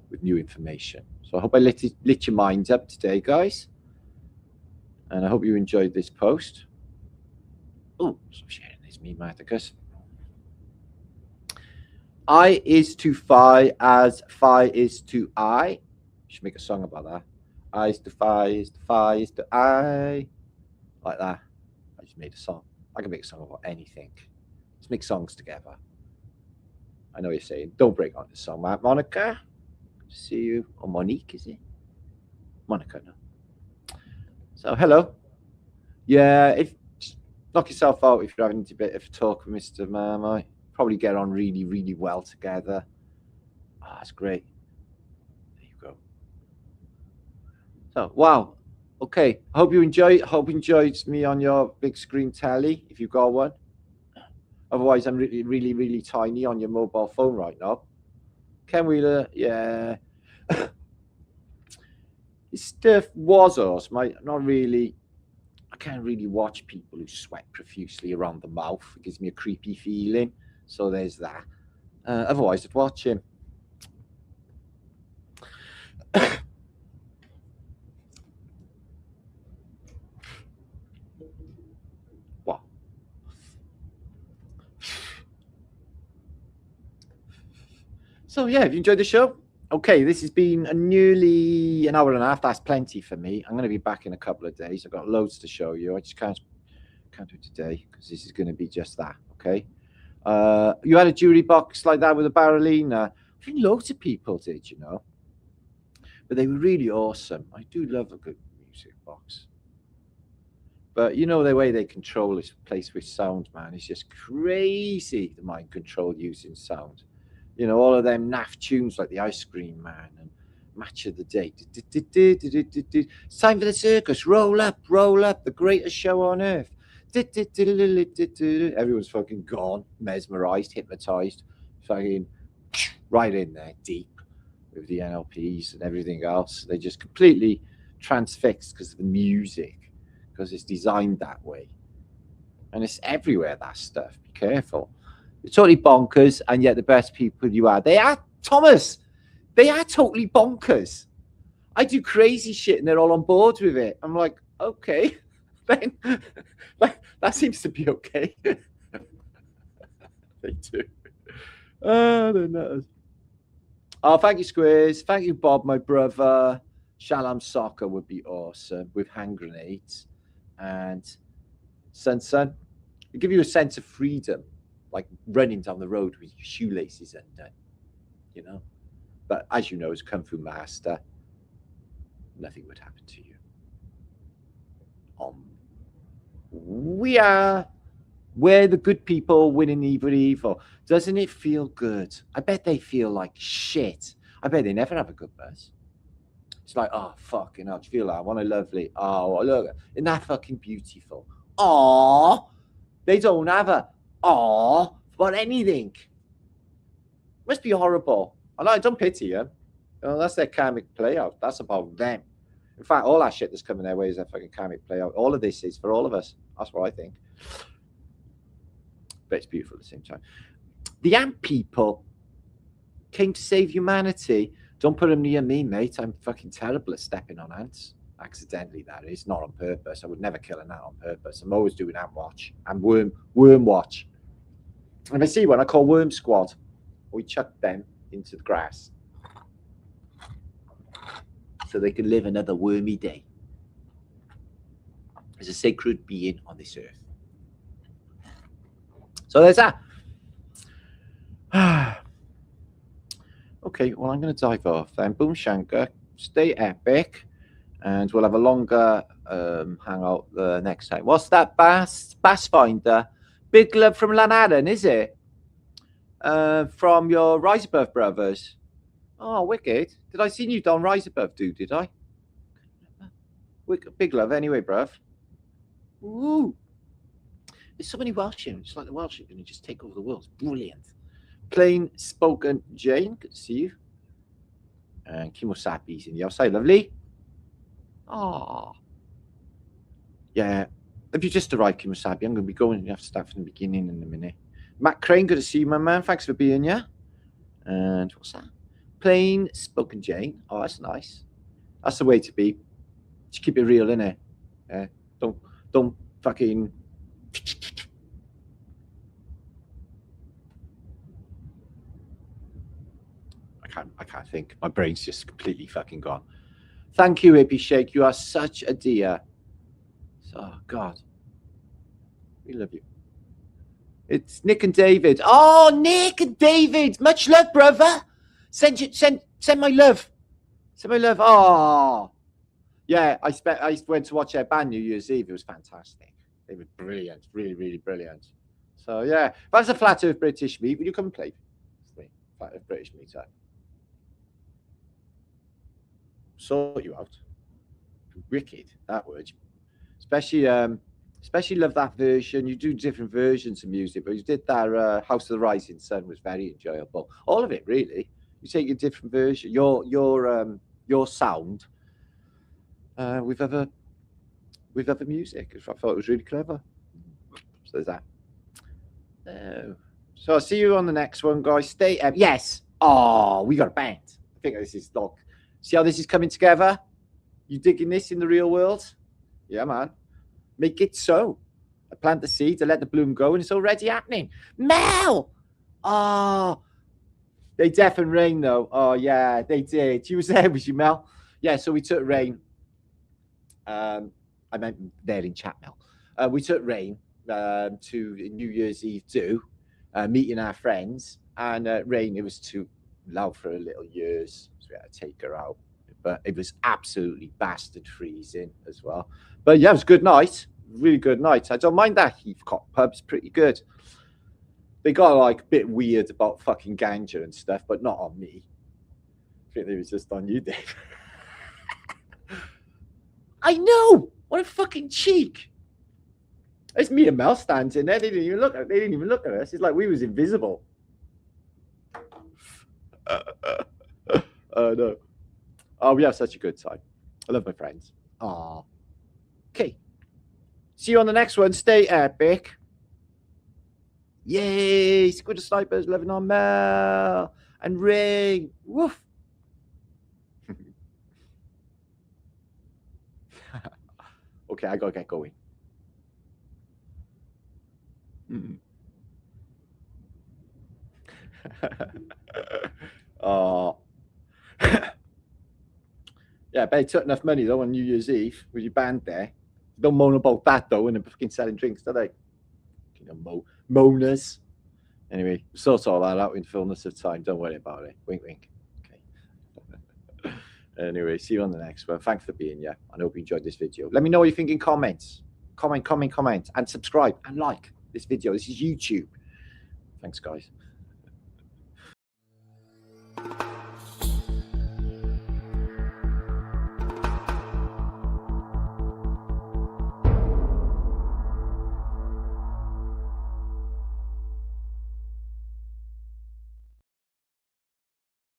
with new information. So I hope I lit your minds up today, guys. And I hope you enjoyed this post. Oh, stop sharing this, me, Maticus. I is to phi as phi is to I. You should make a song about that. I is to phi is to phi is to I. Like that. I just made a song. I can make a song about anything. Let's make songs together. I know what you're saying. Don't break on the song, Matt. Monica. See you. Or Monique, is it? Monica, no. So, hello. Yeah, knock yourself out if you're having a bit of a talk with Mr. Marmite. Probably get on really, really well together. Oh, that's great. There you go. So, wow. Okay. I hope you enjoyed me on your big screen telly, if you've got one. Otherwise, I'm really, really, really tiny on your mobile phone right now. Ken Wheeler, yeah. This stuff was awesome. Not really. I can't really watch people who sweat profusely around the mouth. It gives me a creepy feeling. So there's that. Otherwise, I'd watch him. What? So yeah, have you enjoyed the show? Okay, this has been nearly an hour and a half. That's plenty for me. I'm going to be back in a couple of days. I've got loads to show you. I just can't do it today because this is going to be just that. Okay. You had a jewelry box like that with a barrelina. I think loads of people did, but they were really awesome. I do love a good music box. But the way they control this place with sound, man, is just crazy. The mind control using sound. All of them naff tunes like the Ice Cream Man and Match of the Day. It's time for the circus. Roll up, the greatest show on earth. Everyone's fucking gone, mesmerized, hypnotized, fucking right in there, deep with the NLPs and everything else. They just completely transfixed because of the music, because it's designed that way. And it's everywhere, that stuff. Be careful. You're totally bonkers, and yet the best people you are. They are, Thomas, they are totally bonkers. I do crazy shit and they're all on board with it. I'm like, okay, then that seems to be okay. They do. Oh, they're nutters. Oh, thank you, Squares. Thank you, Bob, my brother. Shalom Soccer would be awesome with hand grenades. And son, it give you a sense of freedom, like running down the road with your shoelaces undone, But as you know, as Kung Fu master, nothing would happen to you. We're the good people winning evil. Doesn't it feel good? I bet they feel like shit. I bet they never have a good buzz. It's like, oh, fucking hell, do you feel that? I want a lovely. Oh, look, isn't that fucking beautiful? Oh, they don't have a about anything. Must be horrible. And I don't pity them. That's their karmic play out. That's about them. In fact, all that shit that's coming their way is their fucking karmic play out. All of this is for all of us. That's what I think. But it's beautiful at the same time. The ant people came to save humanity. Don't put them near me, mate. I'm fucking terrible at stepping on ants. Accidentally, that is, not on purpose. I would never kill an ant on purpose. I'm always doing ant watch and worm watch. If I see one, I call worm squad. We chuck them into the grass so they can live another wormy day as a sacred being on this earth. So there's that. Okay, well, I'm going to dive off then. Boom Shanker, stay epic, and we'll have a longer hangout the next time. What's that, Bass Finder? Big love from Lanadden, is it? From your Rise Above brothers. Oh, wicked. Did I see you down Rise Above, dude? Did I? Big love anyway, bruv. Woo. There's so many Welsh in. It's like the Welsh are going to just take over the world. It's brilliant. Plain spoken Jane. Good to see you. And Kimosapi's in the outside. Lovely. Oh. Yeah. If you just arrived, Kimosapi, I'm going to be going. You have to start from the beginning in a minute. Matt Crane, good to see you, my man. Thanks for being here. And what's that? Plain spoken Jane. Oh, that's nice. That's the way to be. Just keep it real, innit? Don't fucking. I can't think. My brain's just completely fucking gone. Thank you, Hippie Shake. You are such a dear. Oh God, we love you. It's Nick and David. Oh, Nick and David. Much love, brother. Send my love. Send my love. Oh, yeah. I went to watch their band New Year's Eve. It was fantastic. They were brilliant. Really, really brilliant. So yeah, if that's a Flat Earth British meet, will you come play? Flat Earth British meetup. Sort you out. Wicked, that word. Especially love that version. You do different versions of music, but you did that House of the Rising Sun was very enjoyable. All of it, really. You take a different version, your sound with other music. I thought it was really clever. So there's that. So I'll see you on the next one, guys. Stay yes. Oh, we got a band. I think this is like. See how this is coming together? You digging this in the real world? Yeah, man. Make it so. I plant the seeds, I let the bloom go, and it's already happening. Mel! Oh, they deaf and rain, though. Oh, yeah, they did. You was there, was you, Mel? Yeah, so we took rain. I meant there in chat, Mel. We took rain to New Year's Eve do, meeting our friends. And rain, it was too loud for her little years. So we had to take her out. But it was absolutely bastard freezing as well. But yeah, it was a good night. Really good night. I don't mind that Heathcote pub's pretty good. They got like a bit weird about fucking ganja and stuff, but not on me. I think it was just on you, Dave. I know. What a fucking cheek. It's me and Mel standing there. They didn't even look at us. It's like we was invisible. No. Oh, we have such a good time. I love my friends. Oh. Okay. See you on the next one. Stay epic. Yay! Squid of Snipers, loving on Mel and Ring. Woof. Okay, I gotta get going. Oh. Yeah, I bet you took enough money though on New Year's Eve with your band there. Don't moan about that though, and they're fucking selling drinks, do they? You know, moaners. Anyway, sort all that out in the fullness of time. Don't worry about it. Wink, wink. Okay. Anyway, see you on the next one. Thanks for being here. I hope you enjoyed this video. Let me know what you think in comments. Comment, and subscribe and like this video. This is YouTube. Thanks, guys.